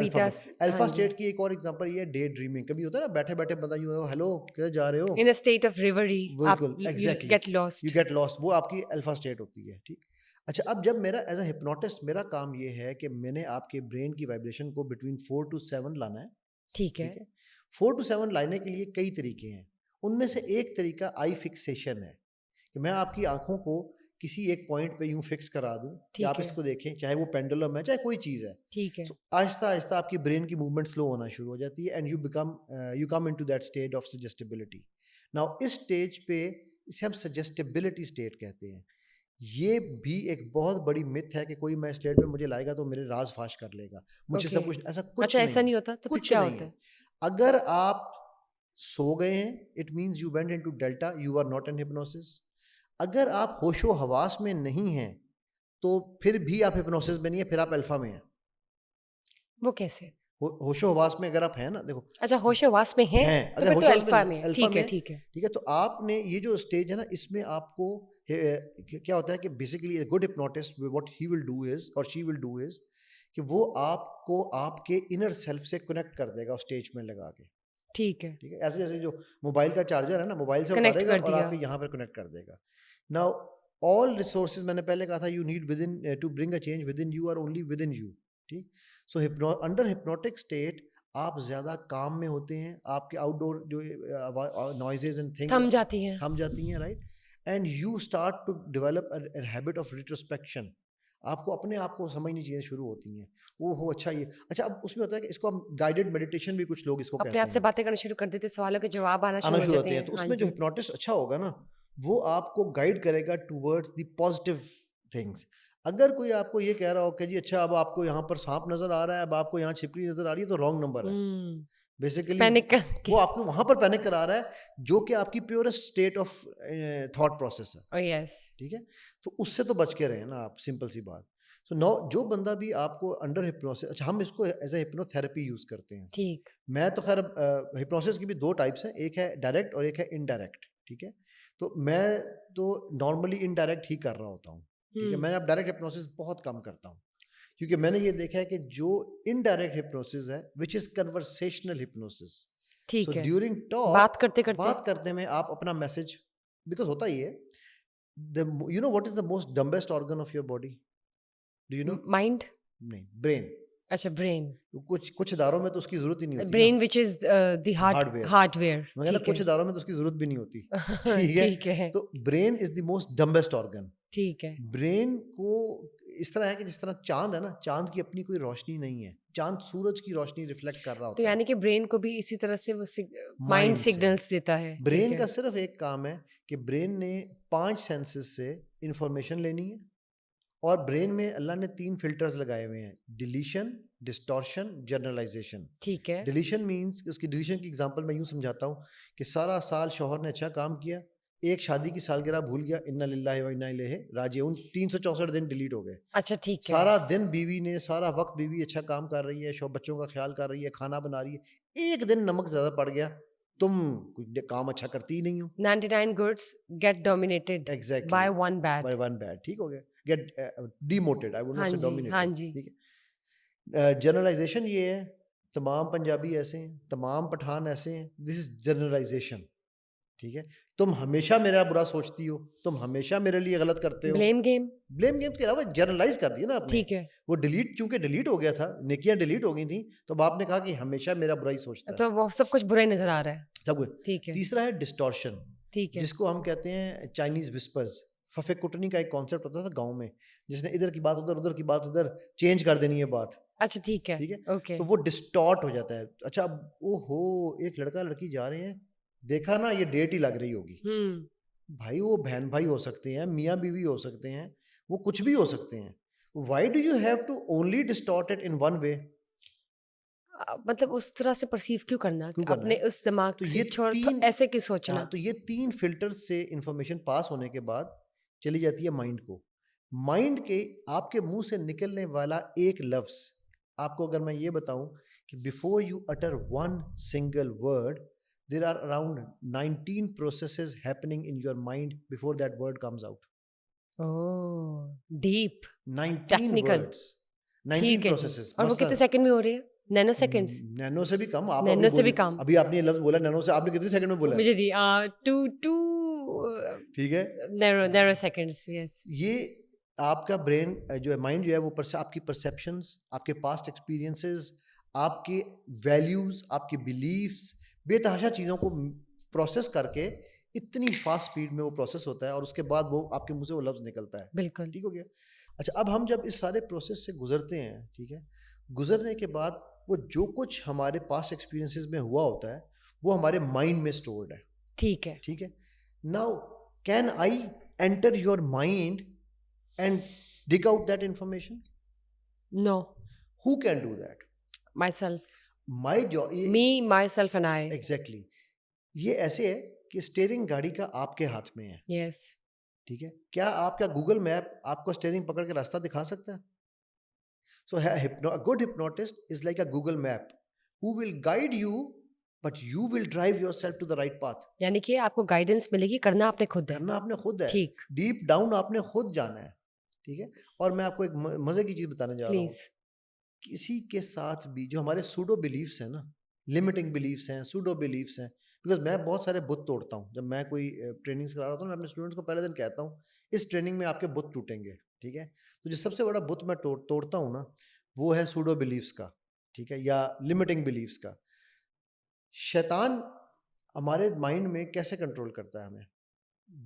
اسٹیٹ کی ایک اور ایگزامپل یہ ہے ڈے ڈریمنگ. کبھی ہوتا ہے نا بیٹھے بیٹھے بندہ یوں, ہیلو کدھر جا رہے ہو, ان اے اسٹیٹ آف ریوری, بالکل ایگزیکٹلی, گیٹ لاسٹ, وہ آپ کی الفا اسٹیٹ ہوتی ہے. ٹھیک. اچھا, اب جب میرا ایز اے ہپنوٹسٹ میرا کام یہ ہے کہ میں نے آپ کے برین کی وائبریشن کو بٹوین 4 to 7 لانا ہے. ٹھیک ہے. 4 to 7 لانے کے لیے کئی طریقے ہیں. ان میں سے ایک طریقہ آئی فکسیشن ہے, کہ میں آپ کی آنکھوں کو کسی ایک پوائنٹ پہ یوں فکس کرا دوں کہ آپ اس کو دیکھیں, چاہے وہ پینڈولم ہے, چاہے کوئی چیز ہے. ٹھیک ہے. آہستہ آہستہ آپ کی برین کی موومنٹ سلو ہونا شروع ہو جاتی ہے, and you come into that state of suggestibility. Now اس اسٹیج پہ اسے ہم سجیسٹیبلٹی اسٹیٹ کہتے ہیں. یہ بھی ایک بہت بڑی متھ ہے کہ کوئی میں اسٹیٹ پہ مجھے لائے گا تو میرے راز فاش کر لے گا. مجھے سب کچھ ایسا نہیں ہوتا. تو کیا ہوتا ہے؟ اگر آپ سو گئے ہیں, it means you went into delta, you are not in hypnosis. اگر آپ ہوش و حواس میں نہیں ہیں تو پھر بھی آپ ہپنوسس میں نہیں ہیں, پھر آپ الفا میں ہیں. وہ کیسے؟ ہوش و حواس میں اگر آپ ہیں نا, دیکھو. اچھا, ہوش و حواس میں ہیں, اگر ہوش و الفا میں. ٹھیک ہے, ٹھیک ہے, ٹھیک ہے. تو آپ نے یہ جو اسٹیج ہے نا, اس میں آپ کو کیا ہوتا ہے کہ basically a good hypnotist what he will do is اور شی ول ڈو از کہ وہ آپ کو آپ کے انر سیلف سے کنیکٹ کر دے گا اسٹیج میں لگا کے. ٹھیک ہے. ٹھیک ہے. ایسے جیسے جو موبائل کا چارجر ہے نا, موبائل سے اٹھا دے گا اور آپ کو یہاں پر کنیکٹ کر دے گا. ناؤ all resources میں نے پہلے کہا تھا you need within to bring a change within you are only within you. ٹھیک. So under hypnotic state آپ زیادہ کام میں ہوتے ہیں, آپ کے آؤٹ ڈور جو noises and things تھم جاتی ہیں, right, and you start to develop a habit of retrospection. آپ کو اپنے آپ کو سمجھنی چیزیں شروع ہوتی ہیں, وہ ہو اچھا یہ اچھا. اب اس میں ہوتا ہے کہ اس کو ہم گائیڈڈ میڈیٹیشن بھی کچھ لوگ اس کو کہتے ہیں, اپنے آپ سے باتیں کرنا شروع کر دیتے, سوالوں کے جواب آنا شروع ہو جاتے ہیں. تو اس میں جو ہپنوٹسٹ اچھا ہوگا نا وہ آپ کو گائیڈ کرے گا ٹوورڈز دی پازیٹیو تھنگس. اگر کوئی آپ کو یہ کہہ رہا ہو کہ جی اچھا اب آپ کو یہاں پر سانپ نظر آ رہا ہے, اب آپ کو یہاں چھپکلی نظر آ رہی ہے, تو رانگ نمبر ہے. بیسیکلی وہ آپ کو وہاں پر پینک کرا رہا ہے جو کہ آپ کی purest state of thought process ہے. ٹھیک ہے, تو اس سے تو بچ کے رہیں نا آپ, سمپل سی بات. سو نو جو بندہ بھی آپ کو انڈر ہپنوسس, اچھا ہم اس کو as a hypno therapy use کرتے ہیں. ٹھیک. میں تو خیر ہپنوسس کی بھی دو ٹائپس ہیں, ایک ہے ڈائریکٹ اور ایک ہے انڈائریکٹ. ٹھیک ہے, تو میں تو نارملی انڈائریکٹ ہی کر رہا ہوتا ہوں. ٹھیک ہے, میں اب ڈائریکٹ ہپنوسس بہت کم کرتا ہوں کیونکہ میں نے یہ دیکھا ہے کہ جو انڈائریکٹ ہپنوسس ہے وچ از کنورسیشنل ہپنوسس. سو ڈیورنگ ٹاک بات کرتے میں آپ اپنا میسج, بیکاز ہوتا ہی ہے, you know what is the most dumbest organ of your body, do you know? Mind نہیں, برین. اچھا برین. کچھ اداروں میں تو اس کی ضرورت ہی نہیں ہوتی. Brain which is the hard where. میں کہتا کچھ اداروں میں تو اس کی ضرورت بھی نہیں ہوتی. ٹھیک ہے, تو brain is the most dumbest organ. ٹھیک ہے. برین کو اس طرح ہے کہ جس طرح چاند ہے نا, چاند کی اپنی کوئی روشنی نہیں ہے, چاند سورج کی روشنی ریفلیکٹ کر رہا ہوتا تو ہے. یعنی کہ برین کو بھی اسی طرح سے وہ مائنڈ سگنلز دیتا ہے. برین کا صرف ایک کام ہے کہ برین نے 5 سینسز سے انفارمیشن لینی ہے, اور برین میں اللہ نے 3 فلٹرز لگائے ہوئے ہیں, ڈیلیشن, ڈسٹورشن, جنرلائزیشن. ٹھیک ہے. ڈیلیشن مینس کہ اس کی ڈیلیشن کی ایگزامپل میں یوں سمجھاتا ہوں کہ سارا سال شوہر نے اچھا کام کیا, ایک شادی کی سالگرہ بھول گیا, انا للہ و انا الیہ راجعون, 364 دن ڈیلیٹ ہو گئے. اچھا ٹھیک ہے. سارا دن بیوی نے, سارا وقت بیوی اچھا کام کر رہی ہے, بچوں کا خیال کر رہی ہے, کھانا بنا رہی ہے, ایک دن نمک زیادہ پڑ گیا, تم کام اچھا کرتی ہی نہیں ہو. 99 goods get dominated by one bad. by one bad. ٹھیک ہو گیا, get demoted, I would not say dominated. ہاں جی. ٹھیک ہے. جنرلائزیشن یہ ہے, تمام پنجابی ایسے ہیں, تمام پٹھان ایسے ہیں, دس از جنرلائزیشن. ٹھیک ہے, تم ہمیشہ میرا برا سوچتی ہو, تم ہمیشہ میرے لیے غلط کرتے ہو. بلیم گیم کے علاوہ جنرلائز کر دیا نا آپ نے. ٹھیک ہے. وہ ڈیلیٹ, چونکہ ڈیلیٹ ہو گیا تھا, نیکیاں ڈیلیٹ ہو گئی تھیں, تو آپ نے کہا کہ ہمیشہ میرا برا ہی سوچتا ہے, تو وہ سب کچھ برا ہی نظر آ رہا ہے. سب کچھ. ٹھیک ہے. تیسرا ہے ڈسٹورشن, ٹھیک ہے, جس کو ہم کہتے ہیں چائنیز وسپرز. ففے کٹنی کا ایک کانسیپٹ ہوتا تھا گاؤں میں, جس نے ادھر کی بات ادھر, ادھر کی بات ادھر, چینج کر دینی ہے بات. اچھا ٹھیک ہے. ٹھیک ہے, اوکے. تو وہ ڈسٹارٹ ہو جاتا ہے. اچھا اب او ہو, ایک لڑکا لڑکی جا رہے ہیں, دیکھا نا یہ ڈیٹ ہی لگ رہی ہوگی. بھائی وہ بہن بھائی ہو سکتے ہیں, میاں بیوی ہو سکتے ہیں, وہ کچھ بھی ہو سکتے ہیں. Why do you have to only distort it in one way? مطلب اس طرح سے پرسیو کیوں کرنا, اپنے اس دماغ سے چھوڑ ایسے کیوں سوچنا. تو یہ 3 فلٹر سے انفارمیشن پاس ہونے کے بعد چلی جاتی ہے مائنڈ کو. مائنڈ کے آپ کے منہ سے نکلنے والا ایک لفظ, آپ کو اگر میں یہ بتاؤں کہ before you utter one single word there are around 19 processes happening in your mind before that word comes out. Oh, deep, 19 technical words, 19 processes. اور وہ کتنے سیکنڈ میں ہو رہی ہے؟ Nano seconds. نینو سے بھی کم. آپ نینو سے بھی کم. ابھی آپ نے یہ لفظ بولا نینو سے, آپ نے کتنے سیکنڈ میں بولا؟ مجھے جی 2 ٹھیک ہے, نیرو سیکنڈز. یس. یہ آپ کا برین جو ہے, مائنڈ جو ہے, وہ آپ کی پرسیپشنز, آپ کے پاسٹ ایکسپیرینسز, آپ کے ویلیوز, آپ کے بلیفس, بے تحاشا چیزوں کو پروسیس کر کے اتنی فاسٹ اسپیڈ میں وہ پروسیس ہوتا ہے, اور اس کے بعد وہ آپ کے منہ سے وہ لفظ نکلتا ہے. بالکل. ٹھیک ہو گیا. اچھا اب ہم جب اس سارے پروسیس سے گزرتے ہیں, ٹھیک ہے, گزرنے کے بعد وہ جو کچھ ہمارے پاسٹ ایکسپیرینسز میں ہوا ہوتا ہے وہ ہمارے مائنڈ میں اسٹورڈ ہے. ٹھیک ہے. ٹھیک ہے. Now can I enter your mind and dig out that information? No. Who can do that? Myself. Me myself and I. Exactly. یہ ایسے ہے کہ اسٹیئرنگ گاڑی کا آپ کے ہاتھ میں ہے. یس. ٹھیک ہے. کیا آپ کا گوگل میپ آپ کو اسٹیئرنگ پکڑ کے راستہ دکھا سکتا ہے؟ سو a good hypnotist is like a Google map who will guide you but you will drive yourself to the right path. یعنی کہ آپ کو گائیڈنس ملے گی, کرنا آپ نے خود ہے. کرنا آپ نے خود ہے. ٹھیک. ڈیپ ڈاؤن آپ نے خود جانا ہے. ٹھیک ہے. اور میں آپ کو ایک مزے کی چیز بتانے جا رہا ہوں. کسی کے ساتھ بھی جو ہمارے سوڈو بلیفس ہیں نا, لمیٹنگ بلیفس ہیں, سوڈو بلیفس ہیں, بیکاز میں بہت سارے بت توڑتا ہوں. جب میں کوئی ٹریننگس کرا رہا ہوتا ہوں میں اپنے اسٹوڈنٹس کو پہلے دن کہتا ہوں اس ٹریننگ میں آپ کے بت ٹوٹیں گے, ٹھیک ہے. تو جو سب سے بڑا بت میں توڑتا ہوں نا وہ ہے سوڈو بلیفس کا, ٹھیک ہے, یا لمٹنگ بلیفس کا. شیطان ہمارے مائنڈ میں کیسے کنٹرول کرتا ہے ہمیں؟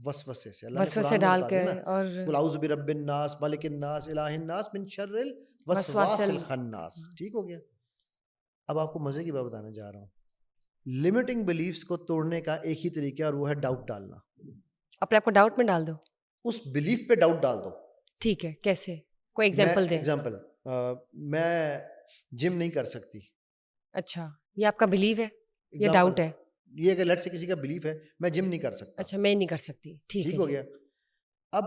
وسوسے سے. اللہ نے وسوسے قرآن میں ڈال بتا کے دیا نا, اور قل اعوذ برب الناس ملک الناس الہ الناس من شر وسواس الوسواس الخناس. ٹھیک ہو گیا. اب آپ کو مزے کی بات بتانے جا رہا ہوں. لمٹنگ بلیفس کو توڑنے کا ایک ہی طریقہ ہے اور وہ ہے ڈاؤٹ ڈالنا. اپنے آپ کو ڈاؤٹ میں ڈال دو, اس بلیف پہ ڈاؤٹ ڈال دو. ٹھیک ہے, کیسے, کوئی میں ایگزامپل دیں. ایگزامپل, میں جم نہیں کر سکتی. اچھا, یہ آپ کا بلیو ہے, یہ Example, ڈاؤٹ ہے. یہ اگر لیٹ سے کسی کا بلیف ہے میں جم نہیں کر سکتا. اچھا, میں نہیں کر سکتی, ٹھیک ٹھیک ہے ہو جی. گیا. اب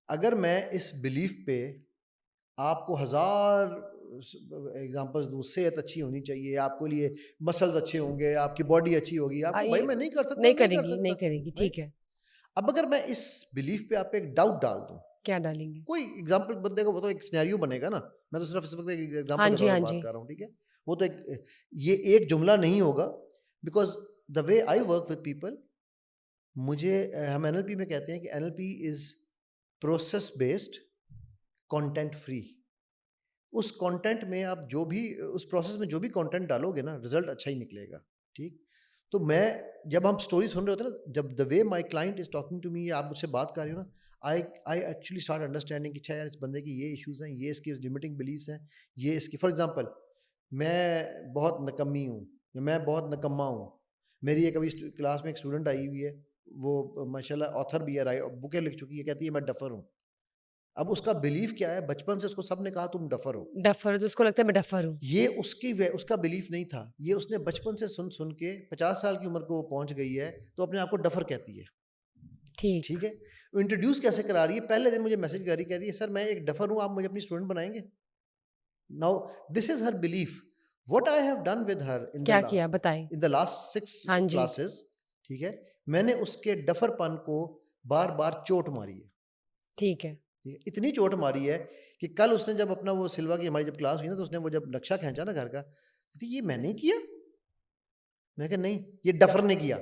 اگر میں اس بلیف پہ آپ کو ہزار ایگزامپلس دوں, صحت اچھی ہونی چاہیے, آپ کے لیے مسلز اچھے ہوں گے, آپ کی باڈی اچھی ہوگی, آپ کو بھائی میں نہیں کر سکتا, نہیں نہیں کرے کر گی, سکتا, نہیں کرے گی, ٹھیک ہے. اب اگر میں اس بلیف پہ آپ پہ ایک ڈاؤٹ ڈال دوں, کیا ڈالیں گے؟ کوئی ایگزامپل بندے کو, وہ تو ایک سینیریو بنے گا نا, میں تو صرف اس وقت ایک ہاں ایگزامپل کے جی, طور ہاں پر جی. بات کر رہا ہوں, ٹھیک ہے. وہ تو یہ ایک جملہ نہیں ہوگا, because the way I work with people, مجھے ہم این ایل پی میں کہتے ہیں کہ N L P is process based content free. اس کانٹینٹ میں آپ جو بھی اس پروسیس میں جو بھی کانٹینٹ ڈالو گے نا رزلٹ اچھا ہی نکلے گا, ٹھیک. تو میں جب ہم اسٹوری سن رہے ہوتے ہیں نا, جب the way my client is talking to me, آپ مجھ سے بات کر رہے ہو نا, آئی ایکچولی اسٹارٹ انڈرسٹینڈنگ کہ اچھا یار اس بندے کی یہ ایشوز ہیں, یہ اس کی لمٹنگ بلیفس ہیں, یہ اس کی. فار ایگزامپل, میں بہت نکمی ہوں, میں بہت نکما ہوں. میری ایک ابھی کلاس میں ایک اسٹوڈنٹ آئی ہوئی ہے, وہ ماشاء اللہ آتھر بھی ہے, بکیں لکھ چکی ہے, کہتی ہے میں ڈفر ہوں. اب اس کا بلیف کیا ہے, بچپن سے اس کو سب نے کہا تم ڈفر ہو. ڈفر, تو اس کو لگتا ہے میں ڈفر ہوں. یہ اس کا بلیف نہیں تھا, یہ اس نے بچپن سے سن کے 50 سال کی عمر کو وہ پہنچ گئی ہے تو اپنے آپ کو ڈفر کہتی ہے. ٹھیک ہے. انٹروڈیوس کیسے کرا رہی ہے, پہلے دن مجھے میسج کر رہی, کہہ رہی ہے سر میں ایک ڈفر ہوں, آپ مجھے اپنی اسٹوڈنٹ بنائیں گے. Now this is Hare belief. What I have done with ہر کیا کیا بتائیں. ان دا لاسٹ 6 ہاں جی, کلاسز, ٹھیک ہے, میں نے اس کے ڈفر پن کو بار بار چوٹ ماری ہے. ٹھیک ہے. اتنی چوٹ ماری ہے کہ کل اس نے جب اپنا وہ سلوا کی ہماری جب کلاس ہوئی نا, تو اس نے وہ جب نقشہ کھینچا نا گھر کا, یہ میں نے کیا, میں کہ نہیں یہ ڈفر نے کیا.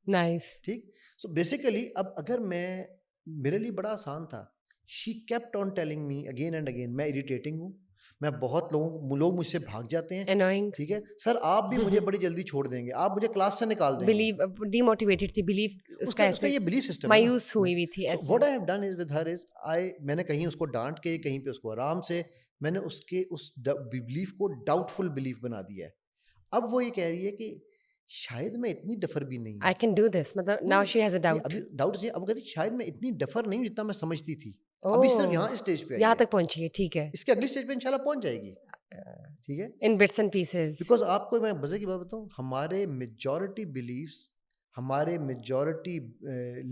نائس. ٹھیک. سو بیسیکلی اب اگر میرے لیے بڑا آسان تھا, she kept on telling me again and again, میں اریٹیٹنگ ہوں, میں بہت لوگ مجھ سے بھاگ جاتے ہیں, انوئنگ. ٹھیک ہے سر, آپ بھی مجھے بڑی جلدی چھوڑ دیں گے, آپ مجھے کلاس سے نکال دیں گے. بلیو ڈی موٹیویٹڈ تھی, بلیو اس کا ایسے یہ بلیف سسٹم مایوس ہوئی ہوئی تھی ایسے. What I have done with her is میں نے کہیں اس کو ڈانٹ کے, کہیں پہ اس کو آرام سے, میں نے اس بلیف کو ڈاؤٹ فل بلیف بنا دیا ہے. اب وہ یہ کہہ رہی ہے کہ شاید میں اتنی ڈفر بھی نہیں ہوں. I can do this, مطلب now she has a doubt. ابھی ڈاؤٹ ہے, اب کہتی شاید میں اتنی ڈفر نہیں ہوں جتنا میں سمجھتی تھی. ابھی صرف اوہ, یہاں اسٹیج پہ آئی یہاں ہے, تک پہنچی ہے, ٹھیک ہے. اس کے اگلی اسٹیج پہ انشاءاللہ پہنچ جائے گی, ٹھیک ہے. In bits and pieces. Because آپ کو میں مزے کی بات بتاؤں, ہمارے میجورٹی بلیفس, ہمارے majority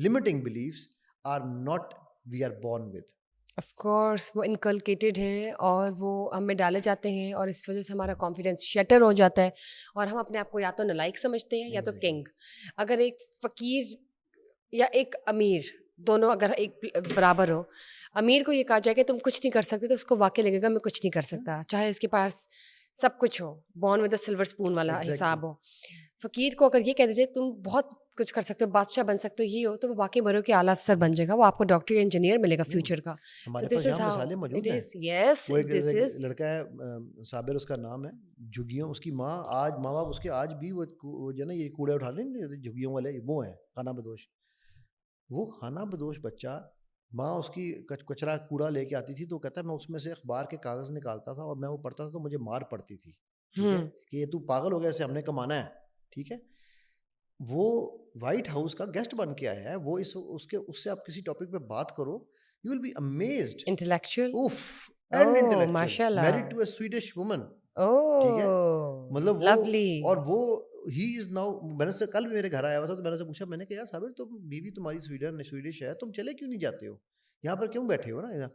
limiting beliefs are not we are born with. Of course وہ انکلکیٹڈ ہیں اور وہ ہم میں ڈالے جاتے ہیں, اور اس وجہ سے ہمارا کانفیڈینس شیٹر ہو جاتا ہے, اور ہم اپنے آپ کو یا تو نالائق سمجھتے ہیں یا تو کنگ. اگر ایک فقیر یا ایک امیر, دونوں اگر ایک برابر ہو, امیر کو یہ کہا جائے کہ تم کچھ نہیں کر سکتے, تو اس کو واقع لگے گا میں کچھ نہیں کر سکتا, چاہے اس کے پاس سب کچھ ہو, born with a silver spoon والا حساب ہو. فقیر کو اگر یہ کہہ دیجیے تم بہت کچھ کر سکتے ہو, بادشاہ بن سکتے ہو, یہ ہو, تو وہ واقعی بڑوں کے اعلیٰ افسر بن جائے گا, وہ آپ کو ڈاکٹر یا انجینئر ملے گا فیوچر کا. ہمارے پاس یہاں مثالیں موجود ہیں. وہ ایک لڑکا ہے صابر, اس کا نام ہے, جھگیوں, اس کی ماں باپ اس کے آج بھی وہ جو ہے نا یہ کوڑے اٹھا لیں جھگیوں والے, وہ ہیں خانہ بدوش. وہ خانہ بدوش بچہ, ماں اس کی کچرا کوڑا لے کے آتی تھی, تو کہتا ہے میں اس میں سے اخبار کے کاغذ نکالتا تھا اور میں وہ پڑھتا تھا تو مجھے مار پڑتی تھی, ٹھیک ہے, کہ یہ تو پاگل ہو گیا, اسے ہم نے کمانا ہے, ٹھیک ہے. وہ وائٹ ہاؤس کا گیسٹ بن کے آیا ہے, وہ اس سے آپ کسی ٹاپک پہ بات کرو, you will be amazed. Intellectual, اوف, اینڈ انٹلیکچوئل, ماشاءاللہ, married to a Swedish woman, ٹھیک ہے, اوہ مطلب لولی. اور وہ ہی از ناؤ, میں نے کل بھی میرے گھر آیا ہوا تھا, تو میں نے پوچھا, میں نے کہا یار صابر تم بیوی تمہاری سویڈش ہے, تم چلے کیوں نہیں جاتے ہو, یہاں پر کیوں بیٹھے ہو نا.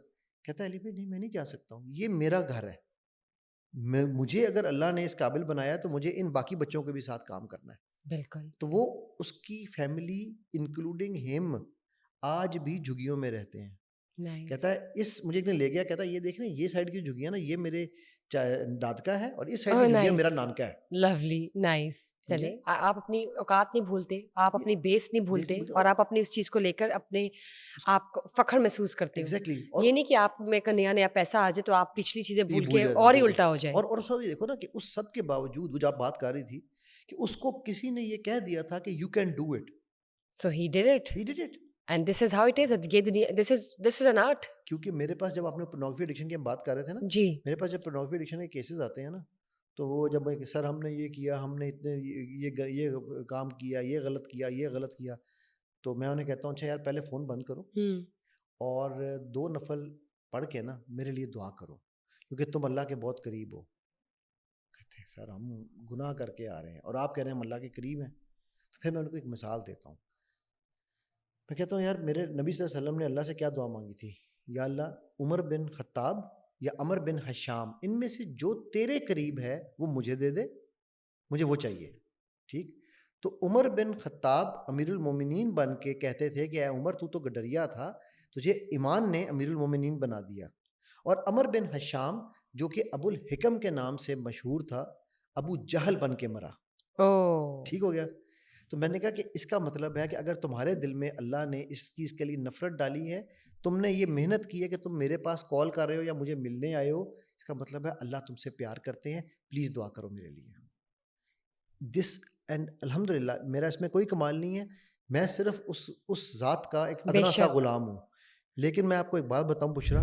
کہتا ہے علی بھائی نہیں میں نہیں جا سکتا ہوں, یہ میرا گھر ہے, مجھے اگر اللہ نے اس قابل بنایا تو مجھے ان باقی بچوں کے بھی ساتھ کام کرنا ہے. بالکل. تو وہ اس کی فیملی انکلوڈنگ ہم آج بھی جھگیوں میں رہتے ہیں. کہتا ہے اس مجھے ایک دن لے گیا, کہتا ہے یہ دیکھ رہے ہیں یہ سائڈ کی جھگیاں نا یہ میرے دادکا ہے اور اس سائڈ کی جھگیاں میرا نانکا ہے. Lovely, nice. چلے آپ اپنی اوقات نہیں بھولتے, آپ اپنی بیس نہیں بھولتے, اور آپ اپنی اس چیز کو لے کر اپنے آپ کو فخر محسوس کرتے ہو. یہ نہیں کہ آپ میں کا نیا نیا پیسہ آ جائے تو آپ پچھلی چیزیں بھول کے اور ہی الٹا ہو جائے. اور سب دیکھو نا کہ اس سب کے باوجود وہ جو آپ بات کر رہی تھی کہ اس کو کسی نے یہ کہہ دیا تھا کہ you can do it, so he did it. He did it. And this is how it is. This is an art. کیونکہ میرے پاس جب آپ نے پورنوگرافی ایڈکشن کی ہم بات کر رہے تھے نا, جی, میرے پاس جب پورنوگرافی ایڈکشن کے کیسز آتے ہیں نا تو وہ جب سر ہم نے یہ کیا, ہم نے اتنے یہ کام کیا, یہ غلط کیا, یہ غلط کیا, تو میں انہیں کہتا ہوں اچھا یار پہلے فون بند کرو اور 2 نفل پڑھ کے نا میرے لیے دعا کرو کیونکہ تم اللہ کے بہت قریب ہو. کہتے ہیں سر ہم گناہ کر کے آ رہے ہیں اور آپ کہہ رہے ہیں ہم اللہ کے قریب ہیں. تو پھر میں ان کو ایک مثال دیتا ہوں. میں کہتا ہوں یار میرے نبی صلی اللہ علیہ وسلم نے اللہ سے کیا دعا مانگی تھی, یا اللہ عمر بن خطاب یا عمر بن حشام ان میں سے جو تیرے قریب ہے وہ مجھے دے دے, مجھے وہ چاہیے. ٹھیک, تو عمر بن خطاب امیر المومنین بن کے کہتے تھے کہ اے عمر تو گڈریا تھا, تجھے ایمان نے امیر المومنین بنا دیا. اور عمر بن حشام جو کہ ابو الحکم کے نام سے مشہور تھا, ابو جہل بن کے مرا. ٹھیک ہو گیا. تو میں نے کہا کہ اس کا مطلب ہے کہ اگر تمہارے دل میں اللہ نے اس چیز کے لیے نفرت ڈالی ہے, تم نے یہ محنت کی ہے کہ تم میرے پاس کال کر رہے ہو یا مجھے ملنے آئے ہو, اس کا مطلب ہے اللہ تم سے پیار کرتے ہیں, پلیز دعا کرو میرے لیے. دس اینڈ الحمد للہ میرا اس میں کوئی کمال نہیں ہے, میں صرف اس ذات کا ایک ادنا سا غلام ہوں. لیکن میں آپ کو ایک بات بتاؤں بشرا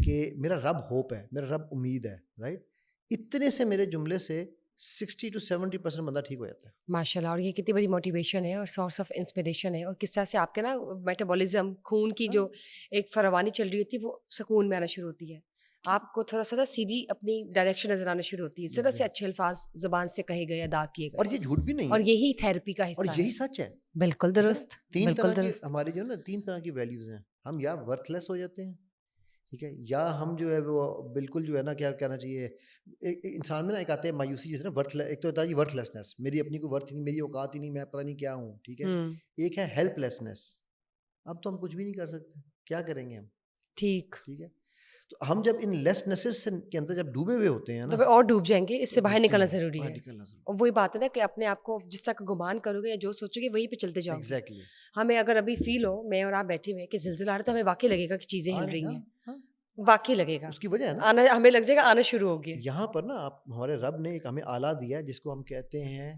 کہ میرا رب ہوپ ہے, میرا رب امید ہے. رائٹ, اتنے سے میرے جملے سے 60 to 70% بندہ ٹھیک ہو جاتا ہے. ماشاء اللہ. اور یہ کتنی بڑی موٹیویشن ہے اور سورس آف انسپریشن ہے, اور کس طرح سے آپ کے نا میٹابولزم خون کی جو ایک فروانی چل رہی ہوتی ہے وہ سکون میں آنا شروع ہوتی ہے. آپ کو تھوڑا سا سیدھی اپنی ڈائریکشن نظر آنا شروع ہوتی ہے, ذرا سے اچھے الفاظ زبان سے کہے گئے, ادا کیے گئے. اور یہ جھوٹ بھی نہیں, اور یہی تھیراپی کا حصہ اور یہی سچ ہے. بالکل درست. 3 طرح کی ہماری جو ہے نا 3 طرح کی ویلیوز ہیں. ہم یا ورتھ لیس ہو جاتے ہیں, ٹھیک ہے, یا ہم جو ہے وہ بالکل جو ہے نا کیا کہنا چاہیے, انسان میں نا ایک آتے ہیں مایوسی جیسے نا ورتھ, ایک تو ہوتا ہے یہ ورتھ لیسنس, میری اپنی کوئی ورتھ نہیں, میری اوقات ہی نہیں, میں پتہ نہیں کیا ہوں. ٹھیک ہے. ایک ہے ہیلپ لیسنس, اب تو ہم کچھ بھی نہیں کر سکتے, کیا کریں گے ہم. ٹھیک ٹھیک ہے. تو ہم جب ان لیسنسز کے اندر جب ڈوبے ہوئے ہوتے ہیں نا تو اور ڈوب جائیں گے, اس سے باہر نکلنا ضروری ہے. نکلنا ضروری. اور وہی بات ہے نا کہ اپنے آپ کو جس طرح کا گمان کرو گے یا جو سوچو گے وہیں پہ چلتے جاؤ گے. ایگزیکٹلی. ہمیں اگر ابھی فیل ہو, میں اور آپ بیٹھے ہوئے کہ زلزلہ آ رہا ہے, تو ہمیں واقعی لگے گا کہ چیزیں ہل رہی ہیں, واقعی لگے گا. اس کی وجہ ہے نا آنا, ہمیں لگ جائے گا آنا شروع ہو گیا. یہاں پر نا آپ ہمارے رب نے ایک ہمیں آلہ دیا ہے جس کو ہم کہتے ہیں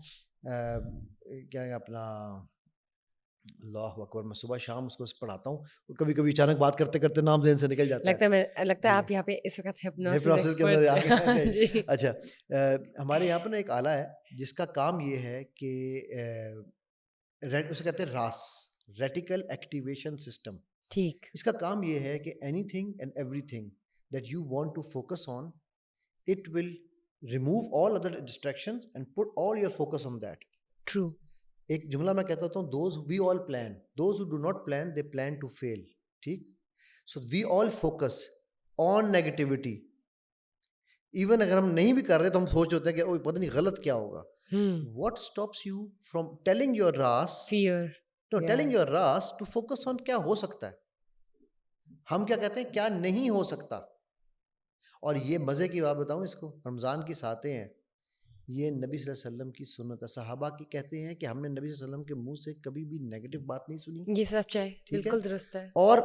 کیا ہے اپنا, اللہ اکبر, میں صبح شام اس کو پڑھاتا ہوں, کبھی کبھی اچانک بات کرتے کرتے نام ذہن سے نکل جاتا ہے. لگتا ہے آپ یہاں پہ اس وقت ہپنوسس کے اندر آ گئے. اچھا, ہمارے یہاں پہ نا ایک آلہ ہے جس کا کام یہ ہے کہ اسے کہتے ہیں راس, ریٹیکل ایکٹیویشن سسٹم. ٹھیک. اس کا کام یہ ہے کہ anything and everything that you want to focus on, it will remove all other distractions and put all your focus on that. True. ایک جملہ میں کہتا ہوں, those we all plan, those who do not plan they plan to fail. ٹھیک. So we all focus on negativity. Even اگر ہم نہیں بھی کر رہے تو ہم سوچ ہوتے ہیں کہ پتہ نہیں غلط کیا ہوگا. What stops you from telling your راس, فیئر, نو ٹیلنگ یور راس ٹو فوکس آن کیا ہو سکتا ہے. ہم کیا کہتے ہیں کیا نہیں ہو سکتا. اور یہ مزے کی بات بتاؤں, اس کو رمضان کی ساتیں ہیں, یہ نبی صلی اللہ علیہ وسلم کی سنت ہے. صحابہ کی کہتے ہیں کہ ہم نے نبی صلی اللہ علیہ وسلم کے منہ سے کبھی بھی نیگیٹو بات نہیں سنی. یہ سچ ہے, بالکل درست ہے. اور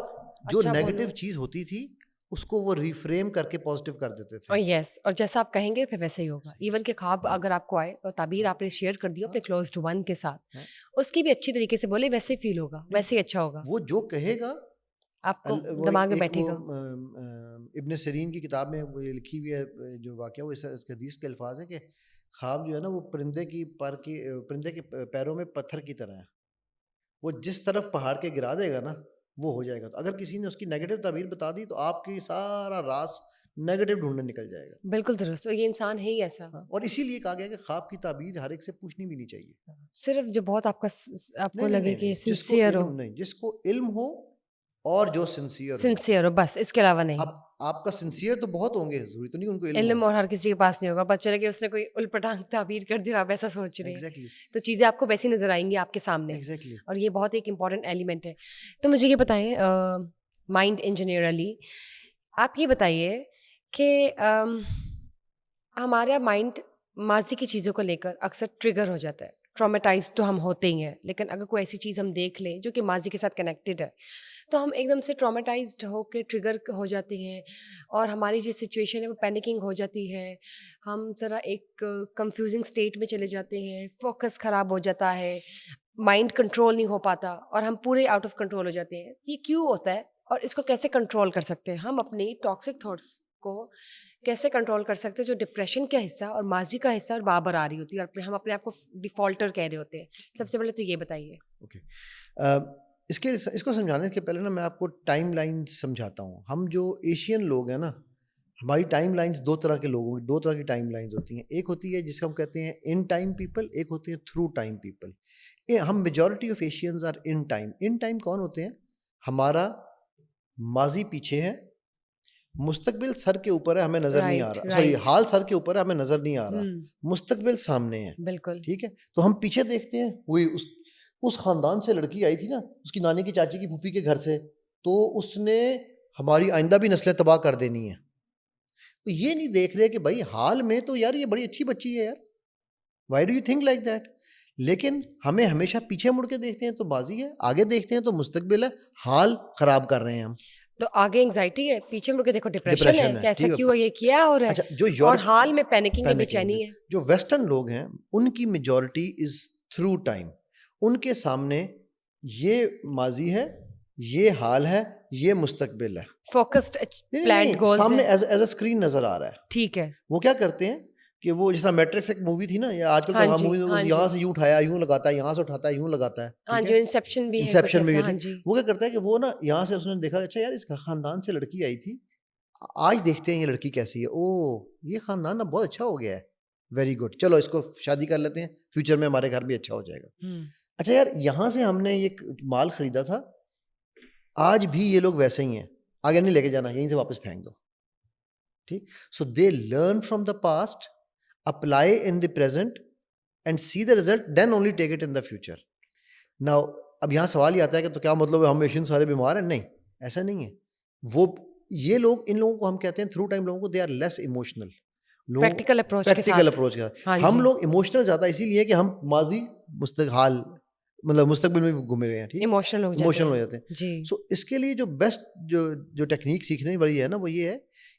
جو نیگیٹو چیز ہوتی تھی اس کو وہ ریفریم کر کے پازیٹیو کر دیتے تھے. یس, اور جیسا آپ کہیں گے پھر ویسے ہی ہوگا. ایون کہ خواب اگر آپ کو آئے اور تعبیر آپ نے شیئر کر دی اپنے کلوزڈ ون کے ساتھ, اس کی بھی اچھی طریقے سے بولے, ویسے فیل ہوگا, ویسے ہی اچھا ہوگا. وہ جو کہے گا آپ کو دماغ میں بیٹھے گا. ابن سیرین کی کتاب میں وہ لکھی ہوئی ہے جو واقعہ, وہ اس حدیث کے الفاظ ہیں کہ خواب جو ہے نا وہ پرندے کے پیروں میں پتھر کی طرح ہے, وہ جس طرف پہاڑ کے گرا دے گا نا وہ ہو جائے گا. تو اگر کسی نے اس کی نیگیٹو تعبیر بتا دی تو آپ کی سارا راز نیگیٹو ڈھونڈنے نکل جائے گا. بالکل درست. اور یہ انسان ہے ہی ایسا. اور اسی لیے کہا گیا کہ خواب کی تعبیر ہر ایک سے پوچھنی بھی نہیں چاہیے, صرف جو بہت آپ کو لگے کہ سنسیئر ہو. نہیں, جس کو علم ہو اور جو سنسیئر ہو, بس اس کے علاوہ نہیں. اب آپ کا سنسیئر تو بہت ہوں گے, ضروری تو نہیں ان کو علم اور ہر کسی کے پاس نہیں ہوگا. پتہ چلے کہ اس نے کوئی الپٹانگ تعبیر کر دی اور آپ ایسا سوچ رہے ہیں, تو چیزیں آپ کو ویسی نظر آئیں گی آپ کے سامنے. اور یہ بہت ایک امپورٹنٹ ایلیمنٹ ہے. تو مجھے یہ بتائیں, مائنڈ انجینئر علی, آپ یہ بتائیے کہ ہمارا مائنڈ ماضی کی چیزوں کو لے کر اکثر ٹریگر ہو جاتا ہے, ٹرامیٹائز تو ہم ہوتے ہی ہیں, لیکن اگر کوئی ایسی چیز ہم دیکھ لیں جو کہ ماضی کے ساتھ کنیکٹڈ ہے تو ہم ایک دم سے ٹرامیٹائزڈ ہو کے ٹریگر ہو جاتے ہیں, اور ہماری جو سچویشن ہے وہ پینکنگ ہو جاتی ہے, ہم ذرا ایک کنفیوزنگ اسٹیٹ میں چلے جاتے ہیں, فوکس خراب ہو جاتا ہے, مائنڈ کنٹرول نہیں ہو پاتا اور ہم پورے آؤٹ آف کنٹرول ہو جاتے ہیں. یہ کیوں ہوتا ہے اور اس کو کیسے کنٹرول کر سکتے ہیں ہم؟ اپنی ٹاکسک تھاٹس کو کیسے کنٹرول کر سکتے ہیں جو ڈپریشن کا حصہ اور ماضی کا حصہ اور بار آ رہی ہوتی ہے, اور ہم اپنے آپ کو ڈیفالٹر کہہ رہے ہوتے ہیں؟ سب سے پہلے تو یہ بتائیے. اوکے, اس کو سمجھانے کے پہلے نا میں آپ کو ٹائم لائن سمجھاتا ہوں. ہم جو ایشین لوگ ہیں نا, ہماری ٹائم لائنس دو طرح کے لوگوں کی, دو طرح کی ٹائم لائنس ہوتی ہیں. ایک ہوتی ہے جس کو ہم کہتے ہیں ان ٹائم پیپل, ایک ہوتے ہیں تھرو ٹائم پیپل. ہم majority of Asians are in time. In time کون ہوتے ہیں؟ ہمارا ماضی پیچھے ہے, مستقبل سر کے اوپر ہے, ہمیں نظر نہیں آ رہا. سوری, حال سر کے اوپر ہے, ہمیں نظر نہیں آ رہا. مستقبل سامنے ہے. بالکل ٹھیک ہے, تو ہم پیچھے دیکھتے ہیں. وہی اس خاندان سے لڑکی آئی تھی نا, اس کی نانی کی چاچی کی پھوپھی کے گھر سے, تو اس نے ہماری آئندہ بھی نسلیں تباہ کر دینی ہیں. تو یہ نہیں دیکھ رہے کہ بھائی حال میں تو یار یہ بڑی اچھی بچی ہے یار, Y do you think like that. لیکن ہمیں ہمیشہ پیچھے مڑ کے دیکھتے ہیں تو ماضی ہے, آگے دیکھتے ہیں تو مستقبل ہے, حال خراب کر رہے ہیں ہم. تو آگے انگزائٹی ہے, پیچھے مڑ کے دیکھو ڈپریشن ہے, کہ ایسا کیوں یہ کیا ہو رہا اچھا, ہے, جو اور یورپ حال میں پینکنگ ہے, بےچینی ہے. جو ویسٹرن لوگ ہیں ان کی میجورٹی از تھرو ٹائم. ان کے سامنے یہ ماضی ہے, یہ حال ہے, یہ مستقبل ہے, فوکسڈ پلانڈ گولز سامنے ہیں. ایز اے اسکرین نظر آ رہا ہے. ٹھیک ہے. وہ کیا کرتے ہیں کہ وہ جس طرح میٹرکس ایک مووی تھی نا, یا آج کل ہاں تو جی, مووی ہاں یہاں جی, سے یوں اٹھایا یوں لگاتا ہے, یہاں سے اٹھاتا ہے یوں لگاتا ہے. ہاں ٹھیک جو ہے, انسیپشن بھی ہے, انسیپشن میں ہاں جی. وہ کیا کرتا ہے کہ وہ نا یہاں سے اس نے دیکھا, اچھا یار اس خاندان سے لڑکی آئی تھی, آج دیکھتے ہیں یہ لڑکی کیسی ہے, او یہ خاندان نا بہت اچھا ہو گیا ہے, ویری گڈ, چلو اس کو شادی کر لیتے ہیں, فیوچر میں ہمارے گھر بھی اچھا ہو جائے گا. اچھا یار یہاں سے ہم نے یہ مال خریدا تھا, آج بھی یہ لوگ ویسے ہی ہیں, آگے نہیں لے کے جانا, یہیں سے واپس پھینک دو. ٹھیک, so they learn from the past, apply in the present and see the result, then only take it in the future. Now اب یہاں سوال یہ آتا ہے کہ تو کیا مطلب ہے ہم ایشین سارے بیمار ہیں؟ نہیں, ایسا نہیں ہے. وہ یہ لوگ, ان لوگوں کو ہم کہتے ہیں تھرو ٹائم لوگوں کو, they are less emotional. Practical approach کے پریکٹیکل ساتھ. اپروچ کے ساتھ. ہاں ہم جی. لوگ ایموشنل زیادہ اسی لیے کہ ہم ماضی حال مطلب مستقبل میں بھی گھومے ہوئے ہیں. ٹھیک, ایموشنل ہو جاتے ہیں. جی. سو اس کے لیے جو بیسٹ جو ٹیکنیک سیکھنے والی ہے نا, وہ یہ ہے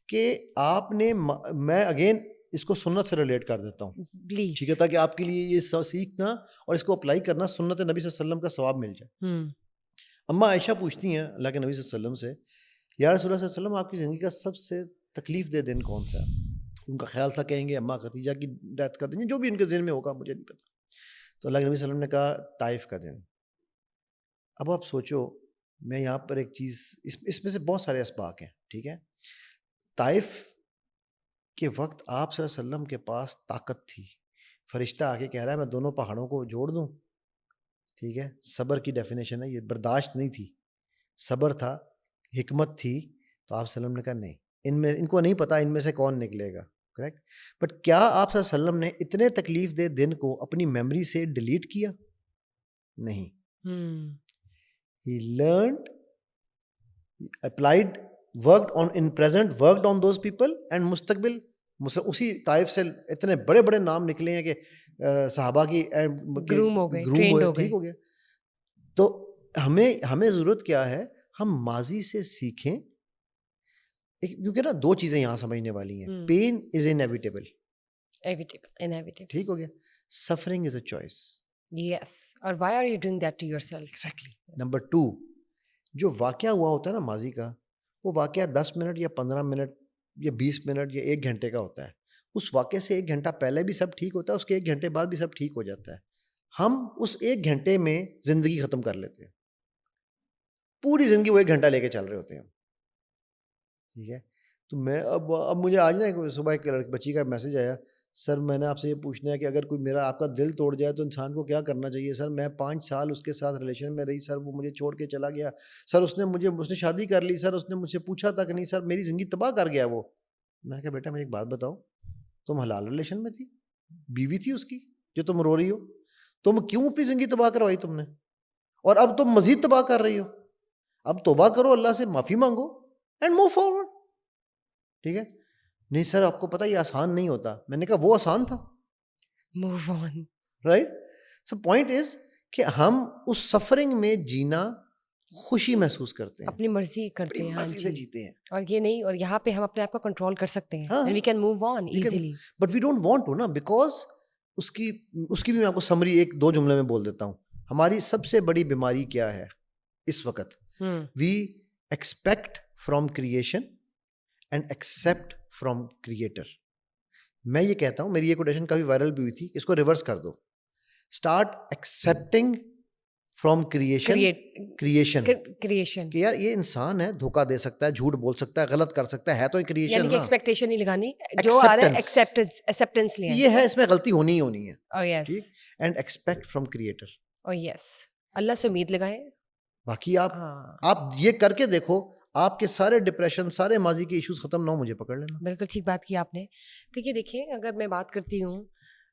کہ آپ نے, میں اگین اس کو سنت سے ریلیٹ کر دیتا ہوں, ٹھیک ہے, تاکہ آپ کے لیے یہ سیکھنا اور اس کو اپلائی کرنا سنت نبی صلی اللہ علیہ وسلم کا ثواب مل جائے. اماں عائشہ پوچھتی ہیں اللہ کے نبی صلی اللہ علیہ وسلم سے, یا رسول اللہ صلی اللہ علیہ وسلم آپ کی زندگی کا سب سے تکلیف دہ دن کون سا ہے؟ ان کا خیال تھا کہیں گے اماں خدیجہ کی ڈیتھ کا دن, جو بھی ان کے ذہن میں ہوگا, مجھے نہیں پتا. تو اللہ کے نبی صلی اللہ علیہ وسلم نے کہا طائف کا دن. اب آپ سوچو, میں یہاں پر ایک چیز, اس میں سے بہت سارے اسباق ہیں, ٹھیک ہے. طائف کے وقت آپ صلی اللہ علیہ وسلم کے پاس طاقت تھی, فرشتہ آ کے کہہ رہا ہے میں دونوں پہاڑوں کو جوڑ دوں. ٹھیک ہے, صبر کی ڈیفینیشن ہے یہ, برداشت نہیں تھی, صبر تھا, حکمت تھی. تو آپ صلی اللہ علیہ وسلم نے کہا نہیں, ان کو نہیں پتا ان میں سے کون نکلے گا. کریکٹ, بٹ کیا آپ صلی اللہ علیہ وسلم نے اتنے تکلیف دہ دن کو اپنی میموری سے ڈیلیٹ کیا؟ نہیں. He learned, applied, worked on in present, worked on those people, and مستقبل اسی طائف سے اتنے بڑے بڑے نام نکلے ہیں کہ صحابہ کی گروم ہو گئے, ٹھیک ہو گیا. تو ہمیں ضرورت کیا ہے, ہم ماضی سے سیکھیں, کیونکہ نا دو چیزیں یہاں سمجھنے والی ہیں. پین از انیویٹیبل, ٹھیک ہو گیا, suffering is a choice. Yes. اور why are you doing that to yourself? Exactly. Number 2, جو واقعہ ہوا ہوتا ہے نا ماضی کا, وہ واقعہ 10 منٹ یا 15 منٹ یا 20 منٹ یا 1 گھنٹے کا ہوتا ہے. اس واقعے سے 1 گھنٹہ پہلے بھی سب ٹھیک ہوتا ہے, اس کے 1 گھنٹے بعد بھی سب ٹھیک ہو جاتا ہے. ہم اس 1 گھنٹے میں زندگی ختم کر لیتے ہیں, پوری زندگی وہ 1 گھنٹہ لے کے چل رہے ہوتے ہیں. ٹھیک ہے, تو میں اب مجھے آج نا صبح ایک بچی کا میسج آیا, سر میں نے آپ سے یہ پوچھنا ہے کہ اگر کوئی میرا آپ کا دل توڑ جائے تو انسان کو کیا کرنا چاہیے؟ سر میں 5 سال اس کے ساتھ ریلیشن میں رہی, سر وہ مجھے چھوڑ کے چلا گیا, سر اس نے شادی کر لی, سر اس نے مجھ سے پوچھا تک نہیں, سر میری زندگی تباہ کر گیا وہ. میں نے کہا بیٹا مجھے ایک بات بتاؤ, تم حلال ریلیشن میں تھی, بیوی تھی اس کی جو تم رو رہی ہو, تم کیوں اپنی زندگی تباہ کروائی تم نے, اور اب تم مزید تباہ کر رہی ہو. اب توبہ کرو, اللہ سے معافی مانگو اینڈ موو فارورڈ. ٹھیک ہے, نہیں سر آپ کو پتہ یہ آسان نہیں ہوتا. میں نے کہا وہ آسان تھا, move on. Right. So point is کہ ہم اس سفرنگ میں جینا خوشی محسوس کرتے ہیں, اپنی مرضی کرتے ہیں. ہاں مرضی سے جی, جیتے ہیں. اور یہ نہیں, اور یہاں پہ ہم اپنے آپ کو کنٹرول کر سکتے ہیں. ہاں, we can move on easily. But we don't want to نا, بیکاز اس کی بھی میں آپ کو سمری ایک دو جملے میں بول دیتا ہوں. ہماری سب سے بڑی بیماری کیا ہے اس وقت؟ We expect from creation and accept from creator. میں یہ کہتا ہوں, میری یہ کوٹیشن کافی وائرل بھی ہوئی تھی, اس کو ریورس کر دو. Start accepting from creation creation. کہ یار یہ انسان ہے, دھوکہ دے سکتا ہے, جھوٹ بول سکتا ہے, غلط کر سکتا ہے تو کریشن. یعنی کہ ایکسپیکٹیشن نہیں لگانی, جو آ رہا ہے ایکسیپٹنس لیں. یہ ہے, اس میں غلطی ہونی ہی ہونی ہے. اور یس, اینڈ ایکسپیکٹ فرام کریٹر. اور یس, اللہ سے امید لگائیں. باقی آپ یہ کر کے دیکھو, آپ کے سارے ڈپریشن, سارے ماضی کے ایشوز ختم نہ ہو, مجھے پکڑ لینا. بالکل ٹھیک بات کی آپ نے. کیونکہ دیکھیں, اگر میں بات کرتی ہوں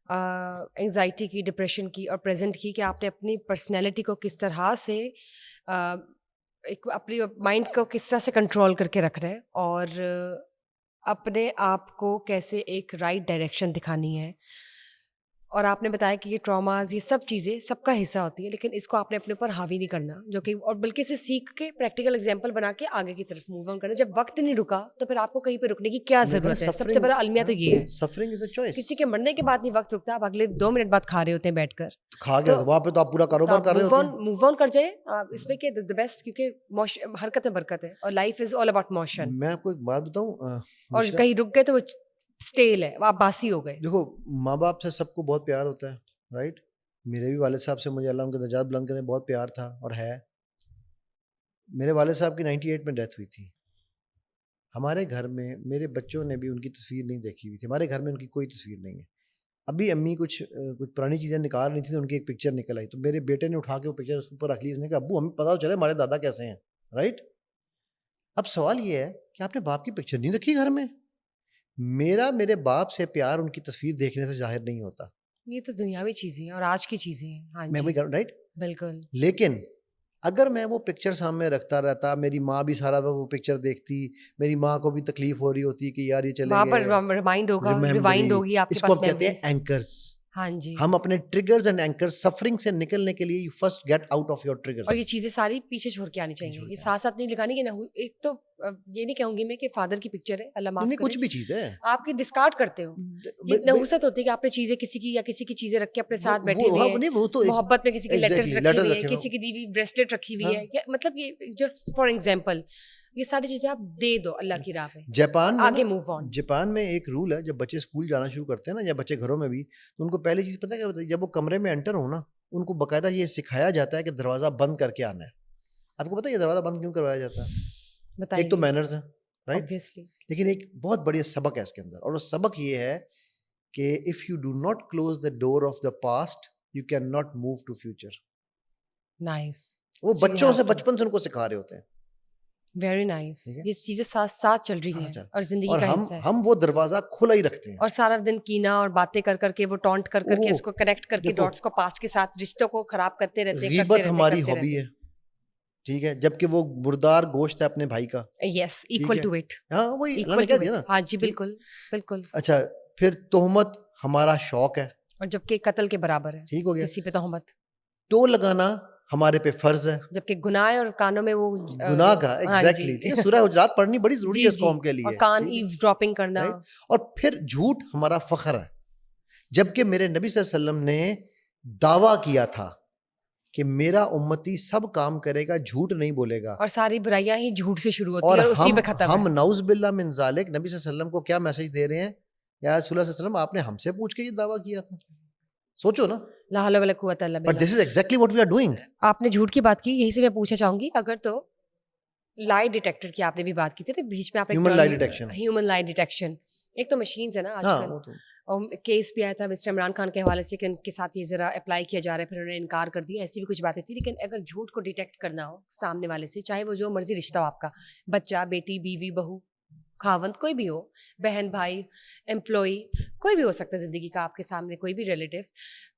انگزائٹی کی, ڈپریشن کی اور پریزنٹ کی, کہ آپ نے اپنی پرسنالٹی کو کس طرح سے اپنی مائنڈ کو کس طرح سے کنٹرول کر کے رکھ رہے ہیں, اور اپنے آپ کو کیسے ایک رائٹ ڈائریکشن دکھانی ہے. اور آپ نے بتایا کہ یہ ٹراماز, یہ سب چیزیں سب کا حصہ ہوتی ہے, لیکن اس کو آپ نے اپنے اوپر حاوی نہیں کرنا, جو کہ, اور بلکہ اسے سیکھ کے پریکٹیکل ایگزامپل بنا کے آگے کی طرف موو آن کرنا. جب وقت نہیں رکا تو پھر آپ کو کہیں پہ رکنے کی کیا ضرورت ہے؟ سب سے بڑا المیہ تو یہ ہے, سفرنگ از اے چوائس. کسی کے مرنے کے بعد نہیں وقت رکتا, آپ اگلے 2 منٹ بعد کھا رہے ہوتے ہیں بیٹھ کر, کھا گیا وہاں پہ تو آپ پورا کاروبار کر رہے ہوتے ہیں. موو آن کر جائیں اس میں کہ دا بیسٹ, کیونکہ حرکت میں برکت ہے, اور life is all about motion. میں آپ کو ایک بات بتاؤں, اور کہیں رک گئے تو وہ اسٹیل ہے, آپ باسی ہو گئے. دیکھو, ماں باپ سے سب کو بہت پیار ہوتا ہے, رائٹ. میرے بھی والد صاحب سے, مجھے اللہ ان کے درجات بلند کرنے, بہت پیار تھا اور ہے. میرے والد صاحب کی 98 میں ڈیتھ ہوئی تھی. ہمارے گھر میں میرے بچوں نے بھی ان کی تصویر نہیں دیکھی ہوئی تھی, ہمارے گھر میں ان کی کوئی تصویر نہیں ہے. ابھی امی کچھ پرانی چیزیں نکال رہی تھیں, ان کی ایک پکچر نکل آئی, تو میرے بیٹے نے اٹھا کے وہ پکچر اس پر رکھ لی. اس نے کہا ابو ہمیں پتا چلے ہمارے دادا کیسے ہیں, رائٹ. اب سوال یہ ہے کہ آپ نے باپ کی پکچر نہیں رکھی گھر میں. میرے باپ سے پیار ان کی تصویر دیکھنے سے ظاہر نہیں ہوتا. یہ تو دنیاوی چیزیں ہیں اور آج کی چیزیں ہیں. ہاں میں جی, وہی کہہ رہا ہوں, رائٹ. بالکل. لیکن اگر میں وہ پکچر سامنے رکھتا رہتا, میری ماں بھی سارا وہ پکچر دیکھتی, میری ماں کو بھی تکلیف ہو رہی ہوتی کہ یار یہ چلے وہاں گئے, پر ریمائنڈ ہوگا, ریوائنڈ ہوگی آپ کے اس کو پاس ہم کہتے ہیں میموریز. اینکرز. ہاں جی, ہم اپنے ٹریگرز اینڈ اینکرز, سفرنگ سے نکلنے کے لیے, you first get out of your triggers. اور یہ چیزیں ساری پیچھے چھوڑ کے آنی چاہیے, یہ ساتھ ساتھ نہیں لگانی. کہ ایک تو یہ نہیں کہوں گی میں کہ فادر کی پکچر ہے, اللہ معاف کرے, کچھ بھی چیز ہے آپ کی ڈسکارڈ کرتے ہو. یہ نحوست ہوتی ہے کہ آپ نے چیزیں کسی کی یا کسی کی چیزیں رکھ کے اپنے ساتھ بیٹھے ہوئے ہیں, محبت میں کسی کی لیٹرز رکھی ہوئی ہیں, کسی کی دی ہوئی بریسلیٹ رکھی ہوئی ہے, مطلب یہ جسٹ فار ایگزامپل, یہ ساری چیزیں آپ دے دو اللہ کی راہ پہ. جاپان آگے موو آن. جاپان میں ایک رول ہے, جب بچے اسکول جانا شروع کرتے ہیں نا, یا بچے گھروں میں بھی, تو ان کو پہلی چیز پتہ ہے کیا ہوتا ہے؟ جب وہ کمرے میں انٹر ہو نا, ان کو باقاعدہ یہ سکھایا جاتا ہے کہ دروازہ بند کر کے آنا ہے. آپ کو پتہ ہے یہ دروازہ بند کیوں کروایا جاتا ہے؟ ایک تو مینرز ہیں, رائٹ, لیکن ایک بہت بڑی سبق ہے اس کے اندر, اور وہ سبق یہ ہے کہ if you do not close the door of the past, you can not move to future. Nice. وہ بچوں سے, بچپن سے ان کو سکھا رہے ہوتے ہیں. Very nice. یہ چیزیں ساتھ ساتھ چل رہی ہیں اور زندگی کا حصہ ہے. ہم وہ دروازہ کھلا ہی رکھتے ہیں, اور سارا دن کینا اور باتیں کر کر کے, وہ ٹونٹ کر کر کے, اس کو کنیکٹ کر کے ڈاٹس کو پاسٹ کے ساتھ رشتوں کو خراب کرتے رہتے ہیں. غیبت ہماری ہابی ہے, ٹھیک ہے, جبکہ وہ مردار گوشت ہے اپنے بھائی کا. یس, ایکول ٹو اٹ. ہاں وہی اللہ نے کہہ دیا نا. ہاں جی, بالکل بالکل. اچھا, پھر تہمت ہمارا شوق ہے, اور جبکہ قتل کے برابر ہے, ٹھیک ہو گیا. کسی پہ تہمت, ٹو لگانا ہمارے پہ فرض ہے, جبکہ گناہ اور کانوں میں وہ گناہ کا. ایگزیکٹلی, ٹھیک ہے, سورہ حجرات پڑھنی بڑی ضروری ہے اس قوم کے لیے. اور کان ایوز ڈراپنگ کرنا. اور پھر جھوٹ ہمارا فخر ہے, جبکہ میرے نبی صلی اللہ علیہ وسلم نے دعویٰ کیا تھا کہ میرا امتی سب کام کرے گا, جھوٹ نہیں بولے گا, اور ساری برائیاں ہی جھوٹ سے شروع ہوتی ہیں اور اسی پہ ختم. ہم نعوذ باللہ من ذالک نبی صلی اللہ علیہ وسلم کو کیا میسج دے رہے ہیں, یا رسول اللہ صلی اللہ علیہ وسلم آپ نے ہم سے پوچھ کے یہ دعویٰ کیا تھا. سوچو نا, لا حول ولا قوت الا باللہ. But this is exactly what we are doing. آپ نے جھوٹ کی بات کی, یہی سے میں پوچھنا چاہوں گی, اگر تو لائی ڈیٹیکٹر کی آپ نے بھی بات کی تھی, تو بیچ میں آپ نے ہیومن لائی ڈیٹیکشن, ایک تو مشینز ہے نا آج کل, اور کیس بھی آیا تھا مسٹر عمران خان کے حوالے سے کہ ان کے ساتھ یہ ذرا اپلائی کیا جا رہا ہے, پھر انہوں نے انکار کر دیا, ایسی بھی کچھ باتیں تھیں. لیکن اگر جھوٹ کو ڈیٹیکٹ کرنا ہو سامنے والے سے, چاہے وہ جو مرضی رشتہ ہو آپ کا, بچہ, بیٹی, بیوی, بہو, خاوند, کوئی بھی ہو, بہن, بھائی, امپلائی, کوئی بھی ہو سکتا ہے زندگی کا آپ کے سامنے, کوئی بھی ریلیٹیو,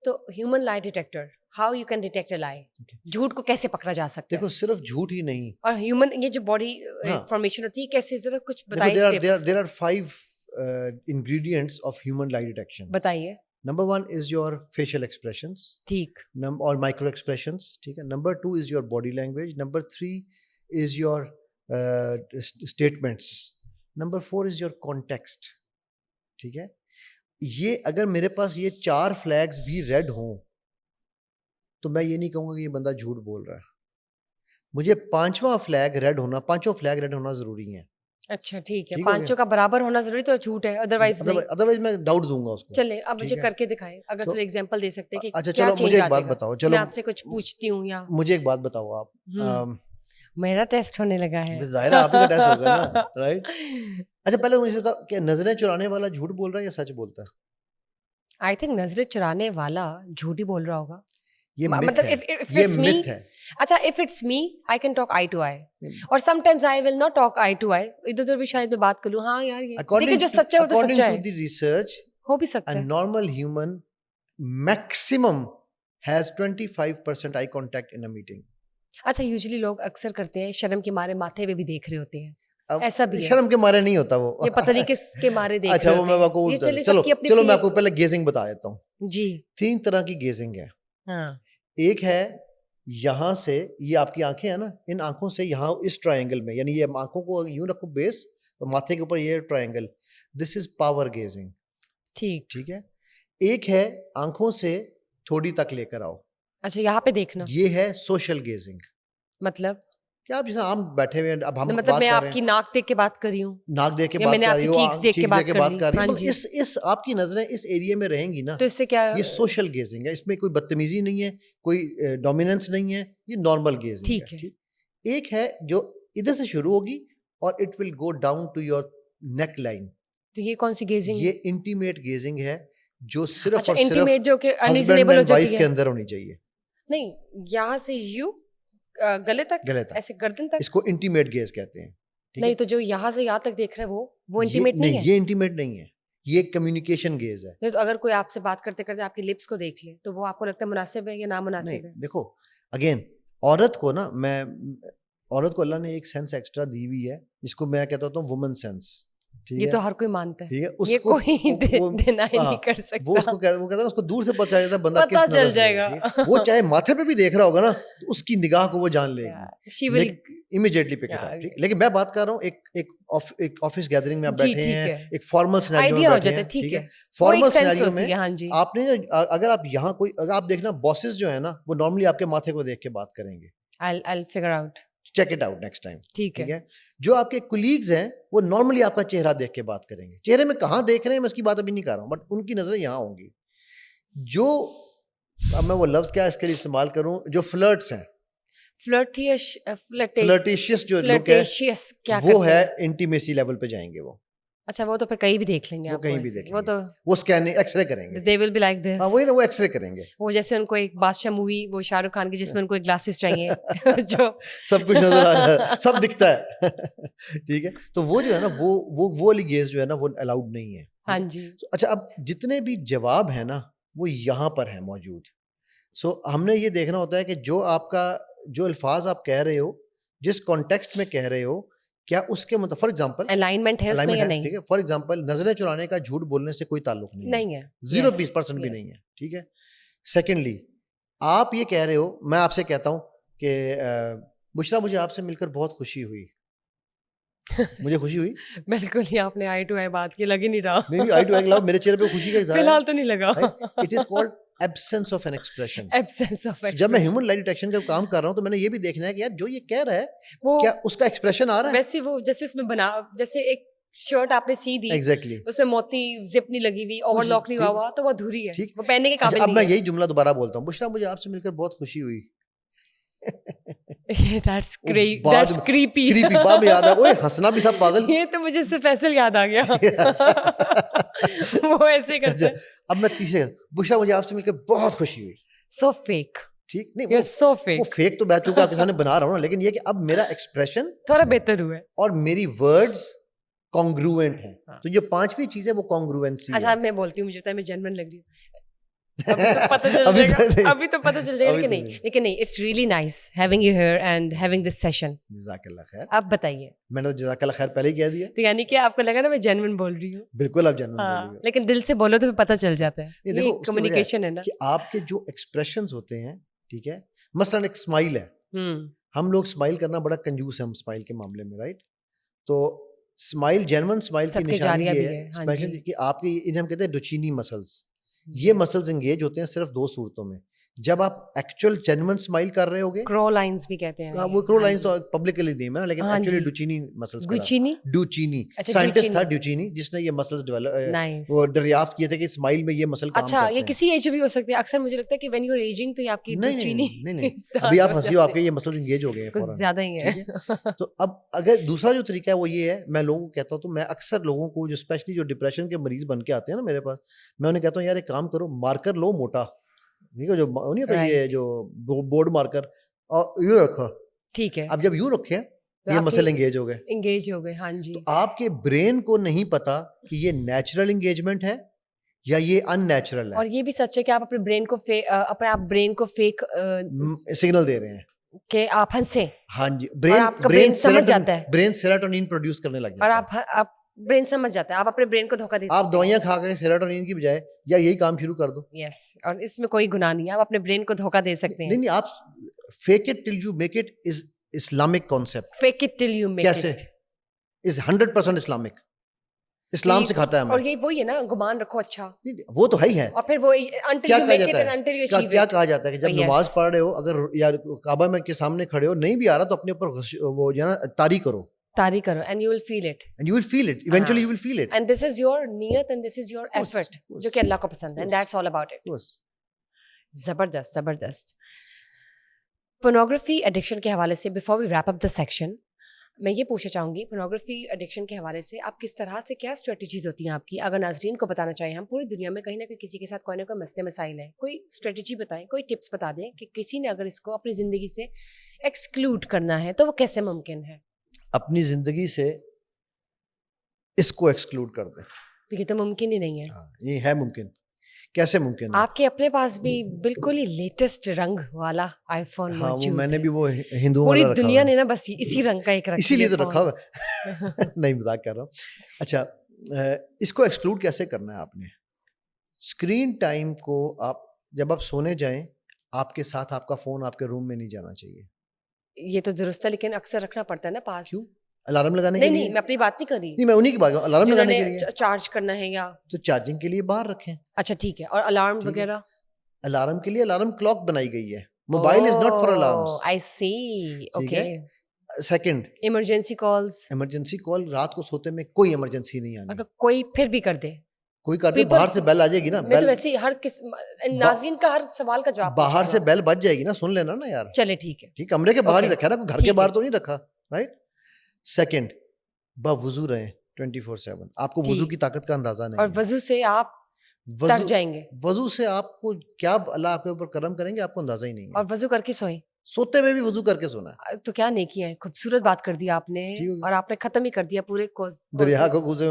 تو ہیومن لائی detector how you can detect a lie. جھوٹ کو کیسے پکڑا جا سکتا ہے؟ دیکھو صرف جھوٹ ہی نہیں, اور ہیومن یہ جو باڈی انفارمیشن ہوتی ہے کیسے, ذرا کچھ بتائیے. there are 5 ingredients of human lie detection. بتائیے. Number 1 is your facial expressions. ٹھیک. Or micro expressions. ٹھیک ہے. Number 2 is your body language. Number 3 is your statements. Number 4 is your context. ٹھیک ہے. یہ اگر میرے پاس یہ 4 flags بھی ریڈ ہوں تو میں یہ نہیں کہوں گا کہ یہ بندہ جھوٹ بول رہا ہے. مجھے 5واں فلیگ ریڈ ہونا, 5 فلیگ ریڈ ہونا ضروری ہے. اچھا ٹھیک ہے, 5 کا برابر ہونا ضروری تو جھوٹ ہے, ادروائز میں ڈاؤٹ دوں گا اس کو. چلیں اب مجھے کر کے دکھائیں, اگر تھوڑا ایگزامپل دے سکتے کہ اچھا چلو مجھے ایک بات بتاؤ, چلو میں آپ سے کچھ پوچھتی ہوں. یا مجھے ایک بات بتاؤ آپ, میرا ٹیسٹ ہونے لگا ہے. ظاہر ہے آپ کا ٹیسٹ ہوگا نا, رائٹ. اچھا پہلے مجھے بتاؤ کہ نظریں چرانے والا جھوٹ بول رہا ہے یا سچ بولتا ہے؟ آئی تھنک نظریں چرانے والا جھوٹ ہی بول رہا ہوگا. یہ مطلب یہ myth ہے. اچھا if it's me I can talk eye to eye, اور sometimes I will not talk eye to eye, ادھر ادھر بھی شاید میں بات کروں. ہاں یار یہ دیکھیں جو سچا ہے وہ تو سچا ہے. According to the research, ہو بھی سکتا ہے. a normal human maximum has 25% eye contact in a meeting. اچھا یوزلی لوگ اکثر کرتے ہیں شرم کے مارے ماتھے پہ بھی دیکھ رہے ہوتے ہیں, ایسا بھی ہے. شرم کے مارے نہیں ہوتا وہ, یہ پتہ نہیں کس کے مارے دیکھ رہے ہوتے ہیں. اچھا وہ میں چلو میں آپ کو پہلے گیزنگ بتا دیتا ہوں. جی 3 طرح کی گیزنگ ہے. ہاں, ایک ہے یہاں سے, یہ آپ کی آنکھیں ہیں نا, ان آنکھوں سے یہاں اس ٹرائنگل میں, یعنی یہ آنکھوں کو یوں رکھو بیس اور ماتھے کے اوپر یہ triangle, this is power gazing. ٹھیک ہے. ایک ہے آنکھوں سے تھوڑی تک لے کر آؤ. اچھا یہاں پہ دیکھنا, یہ ہے سوشل گیزنگ. مطلب کیا آپ جیسے ہم بیٹھے ہوئے ہیں, اب ہم مطلب میں آپ کی ناک دیکھ کے بات کر رہی ہوں, ناک دیکھ کے بات کر رہی ہوں, چیکس دیکھ کے بات کر رہی ہوں, اس آپ کی نظریں اس ایریا میں رہیں گی نا, تو اس سے کیا, یہ سوشل گیزنگ ہے. اس میں کوئی بدتمیزی نہیں ہے, کوئی ڈومیننس نہیں ہے, یہ نارمل گیزنگ ہے. ایک ہے جو ادھر سے شروع ہوگی اور it will go down to your neck line. تو یہ کون سی گیزنگ؟ یہ انٹیمیٹ گیزنگ ہے جو صرف اور انٹیمیٹ جو کہ ہسبینڈ اینڈ وائف کے اندر ہونی چاہیے. نہیں یہاں سے یو گلے تک, ایسے گردن تک, اس کو انٹیمیٹ گیز کہتے ہیں. نہیں تو جو یہاں سے یہاں تک دیکھ رہے ہیں وہ انٹیمیٹ نہیں ہے. یہ انٹیمیٹ نہیں ہے, یہ کمیونیکیشن گیز ہے. نہیں تو اگر کوئی آپ سے بات کرتے کرتے آپ کی لپس کو دیکھ لے تو وہ آپ کو لگتا ہے مناسب ہے یا نامناسب ہے؟ دیکھو اگین عورت کو نا, عورت کو اللہ نے ایک سینس ایکسٹرا دی ہوئی ہے جس کو میں کہتا ہوں وومن سینس. یہ تو ہر کوئی مانتا ہے, یہ کوئی ڈینائی نہیں کر سکتا. وہ اس کو کہتا ہے, اس کو دور سے پتہ چل جاتا ہے بندہ کس چل جائے گا. وہ چاہے ماتھے پہ بھی دیکھ رہا ہوگا نا تو اس کی نگاہ کو وہ جان لے گی, امیڈیٹلی پک اٹ اپ. لیکن میں بات کر رہا ہوں ایک آفس گیدرنگ میں آپ بیٹھے ہیں, ایک فارمل سینیریو میں بیٹھے ہیں. ٹھیک ہے, فارمل سینیریو میں آپ نے اگر آپ یہاں کوئی, اگر آپ دیکھنا باسز جو ہے نا وہ نارملی آپ کے ماتھے کو دیکھ کے بات کریں گے. I'll figure out. Check it out next time. ٹھیک ہے. جو آپ کے کولیگز ہیں وہ نارملی آپ کا چہرہ دیکھ کے بات کریں گے. چہرے میں کہاں دیکھ رہے ہیں میں اس کی بات ابھی نہیں کر رہا ہوں, بٹ ان کی نظریں یہاں ہوں گی. جو اب میں وہ لفظ کیا اس کے لیے استعمال کروں, جو فلرٹس ہیں, فلرٹیشیس جو لک ہے وہ ہے انٹیمیسی لیول پہ جائیں گے وہ. اچھا وہ تو پھر کہیں بھی دیکھ لیں گے, وہ کہیں بھی دیکھ لیں گے, وہ اسکیننگ ایکس رے کریں گے. they will be like this. ہاں وہی نا, وہ ایکس رے کریں گے. وہ جیسے ان کو ایک بادشاہ مووی وہ شاہ رخ خان کی جس میں ان کو ایک گلاسز چاہیے جو سب کچھ نظر آ رہا ہے, سب دکھتا ہے. ٹھیک ہے, تو وہ جو ہے نا وہ والی گیز جو ہے نا وہ الاؤڈ نہیں ہے. ہاں جی. اچھا اب جتنے بھی جواب ہیں نا وہ یہاں پر ہیں موجود. سو ہم نے یہ دیکھنا ہوتا ہے کہ جو آپ کا جو الفاظ آپ کہہ رہے ہو, جس کانٹیکسٹ میں کہہ رہے ہو, کیا اس کے مطلب فار ایگزامپل الائنمنٹ ہے اس میں یا نہیں. ٹھیک ہے, فار ایگزامپل نظریں چرانے کا جھوٹ بولنے سے کوئی تعلق نہیں ہے, 0% بھی نہیں ہے. ٹھیک ہے. سیکنڈلی آپ یہ کہہ رہے ہو, میں آپ سے کہتا ہوں کہ بشرا مجھے آپ سے مل کر بہت خوشی ہوئی, مجھے خوشی ہوئی. بالکل ہی آپ نے آئی ٹو آئی بات کی, لگ ہی نہیں رہا. نہیں آئی ٹو آئی لگا, میرے چہرے پہ خوشی کا اظہار فی الحال تو نہیں لگا. It is called absence of an expression. جب میں ہیومن لائٹ ڈیٹیکشن کا کام کر رہا ہوں تو میں نے یہ بھی دیکھنا ہے کہ یار جو یہ کہہ رہا ہے وہ کیا اس کا ایکسپریشن آ رہا ہے. ویسے وہ جیسے اس میں بنا, جیسے ایک شرٹ آپ نے سی دی, ایگزیکٹلی اس میں موتی زپ نہیں لگی ہوئی, اوور لاک نہیں ہوا ہوا, تو وہ ادھوری ہے, وہ پہننے کے قابل نہیں. اب میں نہیں ہے. یہی جملہ دوبارہ بولتا ہوں, بشرا مجھے آپ سے مل کر بہت خوشی ہوئی. That's creepy. بعد میں یاد آیا, اوے ہنسنا بھی تھا پاگل. یہ تو مجھے سے فیصل یاد آ گیا, وہ ایسے کرتے ہیں. اب میں تیسرے, بشرا مجھے آپ سے مل کر بہت خوشی ہوئی. So fake. ٹھیک نہیں, so fake. وہ فیک تو میں چونکہ آپ کے سامنے بنا رہا ہوں نا, لیکن یہ کہ اب میرا ایکسپریشن تھوڑا بہتر ہوا ہے اور میری ورڈز کانگروئنٹ ہیں. تو یہ 5ویں چیز ہے وہ کانگروئنسی. اچھا میں بولتی ہوں, مجھے پتا ہے میں جنون لگ رہی ہوں. ابھی تو پتہ چل ابھی جائے تو گا ابھی تو پتہ چل جائے گا ابھی کہ تو نہیں لیکن نہیں it's really nice having you here and having this session. جزاک اللہ خیر. آپ بتائیے, میں نے تو جزاک اللہ خیر پہلے ہی کہہ دیا. تو یعنی کہ آپ کو لگا نا میں جینوئن بول رہی ہوں. بالکل آپ جانور بول رہی ہو. لیکن دل سے بولو تو پتہ چل جاتا ہے, یہ دیکھو اس کی وجہ کمیونیکیشن ہے نا. کہ آپ کے جو ایکسپریشنز ہوتے ہیں, ٹھیک ہے, مثلاً ایک اسمائل ہے, ہم لوگ اسمائل کرنا بڑا کنجوس ہے ہم اسمائل کے معاملے میں, رائٹ. تو اسمائل جینون اسمائل کی نشانی یہ ہے اسپیشلی کہ آپ کے انہیں ہم کہتے ہیں ڈوچینی مسلس, یہ مسلس انگیج ہوتے ہیں صرف 2 صورتوں میں. جب آپ ایکچوئل جینون اسمائل کر رہے ہوگے, کرو لائنز بھی کہتے ہیں, وہ کرو لائنز تو پبلکلی نیم ہے نا, لیکن ایکچوئلی ڈوچینی مسلس ڈوچینی سائنٹسٹ تھا ڈوچینی جس نے یہ مسلس ڈیولپ وہ دریافت کیے تھے کہ اسمائل میں یہ مسل کام کرتے ہیں. اچھا, یہ کسی ایج بھی ہو سکتے ہیں. اکثر مجھے لگتا ہے کہ وین یو ار ایجنگ تو یہ آپ کی ڈوچینی نہیں ابھی آپ ہنسی ہو, آپ کے یہ مسلس انگیج ہو گئے ہیں کچھ زیادہ ہی ہے. تو اب اگر دوسرا جو طریقہ ہے وہ یہ ہے, میں لوگوں کو کہتا ہوں, تو میں اکثر لوگوں کو جو اسپیشلی جو ڈپریشن کے مریض بن کے آتے ہیں نا میرے پاس, میں انہیں کہتا ہوں یار ایک کام کرو, مارکر لو موٹا, ٹھیک ہے, جو نہیں ہوتا یہ جو بورڈ مارکر, اور یوں رکھو, ٹھیک ہے. اب جب یوں رکھے یہ مسل انگیج ہو گئے. ہاں جی. تو آپ کے برین کو نہیں پتا کہ یہ نیچرل انگیجمنٹ ہے یا یہ ان نیچرل ہے. اور یہ بھی سچ ہے کہ آپ اپنے برین کو اپنے آپ برین کو فیک سگنل دے رہے ہیں کہ آپ ہنسیں. ہاں جی, برین سمجھ جاتا ہے, برین سیروٹونین پروڈیوس کرنے لگ جاتا ہے, اور آپ برین سمجھ جاتا ہے, آپ اپنے برین کو دھوکہ دے سکتے ہیں. آپ دوائیاں کھا کے سیروٹونین کی بجائے یا یہی کام شروع کر دو. یس, اور اس میں کوئی گناہ نہیں ہے, آپ اپنے برین کو دھوکہ دے سکتے ہیں. نہیں, آپ fake it till you make it is Islamic concept. Fake it till you make it کیسے از 100% اسلامک, اسلام سکھاتا ہے ہمیں. اور یہ وہی ہے نا, گمان رکھو اچھا, وہ تو ہے ہی ہے. اور پھر وہ کیا کہا جاتا ہے کہ جب نماز پڑھ رہے ہو, اگر یا کعبہ میں کے سامنے کھڑے ہو, نہیں بھی آ رہا تو اپنے اوپر وہ جو ہے نا طاری کرو, and you will feel it, eventually you will feel it, and this is your niyat and this is your effort جو کہ اللہ کو پسند ہے, and that's all about it. زبردست. پورنوگرافی ایڈکشن کے حوالے سے before we wrap up the section, میں یہ پوچھنا چاہوں گی, پورنوگرافی ایڈکشن کے حوالے سے آپ کس طرح سے, کیا اسٹریٹجیز ہوتی ہیں آپ کی, اگر ناظرین کو بتانا چاہیں, ہم پوری دنیا میں کہیں نہ کہیں کسی کے ساتھ کوئی نہ کوئی مسئلے مسائل ہیں, کوئی اسٹریٹجی بتائیں, کوئی ٹپس بتا دیں کہ کسی نے اگر اس کو اپنی زندگی سے ایکسکلوڈ کرنا ہے تو وہ کیسے ممکن ہے. اپنی زندگی سے اس کو ایکسکلوڈ کر دیں, تو یہ تو ممکن ہی نہیں ہے. یہ ہے ممکن. کیسے ممکن ہے؟ آپ کے اپنے پاس بھی بالکل ہی لیٹسٹ رنگ والا آئی فون موجود ہے. ہاں, وہ میں نے بھی وہ ہندوؤں پوری والا رکھا دنیا نے نا بس اسی رنگ کا ایک رکھا, اسی لیے تو رکھا ہوا ہے. نہیں مذاق کر رہا ہوں. اچھا, اس کو ایکسکلوڈ کیسے کرنا ہے آپ نے؟ اسکرین ٹائم کو آپ جب آپ سونے جائیں, آپ کے ساتھ آپ کا فون آپ کے روم میں نہیں جانا چاہیے. یہ تو درست ہے, لیکن اکثر رکھنا پڑتا ہے نا پاس. کیوں؟ الارم لگانے کے لیے. نہیں, میں اپنی بات نہیں کر رہی. نہیں, میں انہیں کی بات کر رہا ہوں, الارم لگانے کے لیے چارج کرنا ہے یا تو چارجنگ کے لیے باہر رکھیں. اچھا ٹھیک ہے. اور الارم وغیرہ؟ الارم کے لیے الارم کلاک بنائی گئی ہے. Mobile is not for alarms. I see. Okay. Second, emergency calls. Emergency call رات کو سوتے میں کوئی ایمرجنسی نہیں آنی. اگر کوئی پھر بھی کر دے, کوئی کر دے, باہر سے بیل آ جائے گی نا. میں تو ویسے ہر ناظرین کا ہر سوال کا جواب, باہر سے بیل بج جائے گی نا, سن لینا نا یار. چلے ٹھیک ہے. ٹھیک, کمرے کے باہر ہی رکھا نا, گھر کے باہر تو نہیں رکھا, رائٹ. سیکنڈ, باوضو رہیں 24/7. آپ کو وضو کی طاقت کا اندازہ نہیں, اور وضو سے آپ تر جائیں گے. وضو سے آپ کو کیا اللہ آپ کے اوپر کرم کریں گے آپ کو اندازہ ہی نہیں ہے. اور وضو کر کے سوئیں, سوتے میں بھی وضو کر کے سونا ہے. تو کیا نیکی ہے. خوبصورت بات کر دی آپ نے, اور آپ نے ختم ہی کر دیا پورے دریا کو کوزے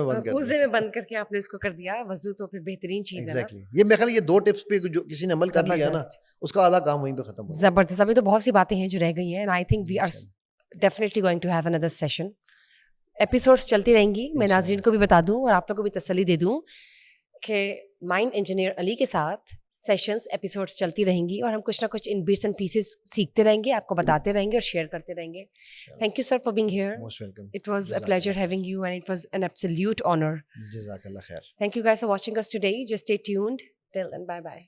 میں بند کر کے آپ نے اس کو کر دیا. وضو تو پھر بہترین چیز ہے. یہ میرے خیال یہ 2 ٹپس پہ جو کسی نے عمل کر لیا نا, اس کا آدھا کام وہیں پہ ختم ہو. زبردست. ابھی تو بہت سی باتیں ہیں جو رہ گئی ہیں, and I think we are definitely going to have another session. Episodes چلتی رہیں گی. میں ناظرین کو بھی بتا دوں اور آپ لوگ کو بھی تسلی دے دوں کہ مائنڈ انجینئر علی کے ساتھ سیشنز ایپیسوڈس چلتی رہیں گی, اور ہم کچھ نہ کچھ ان بیٹس اینڈ پیسز سیکھتے رہیں گے, آپ کو بتاتے رہیں گے اور شیئر کرتے رہیں گے. Thank you sir for being here. It was a pleasure having you, and it was an absolute honour. جزاک اللہ خیر. Thank you guys for watching us today. Just stay tuned. Till then, bye bye.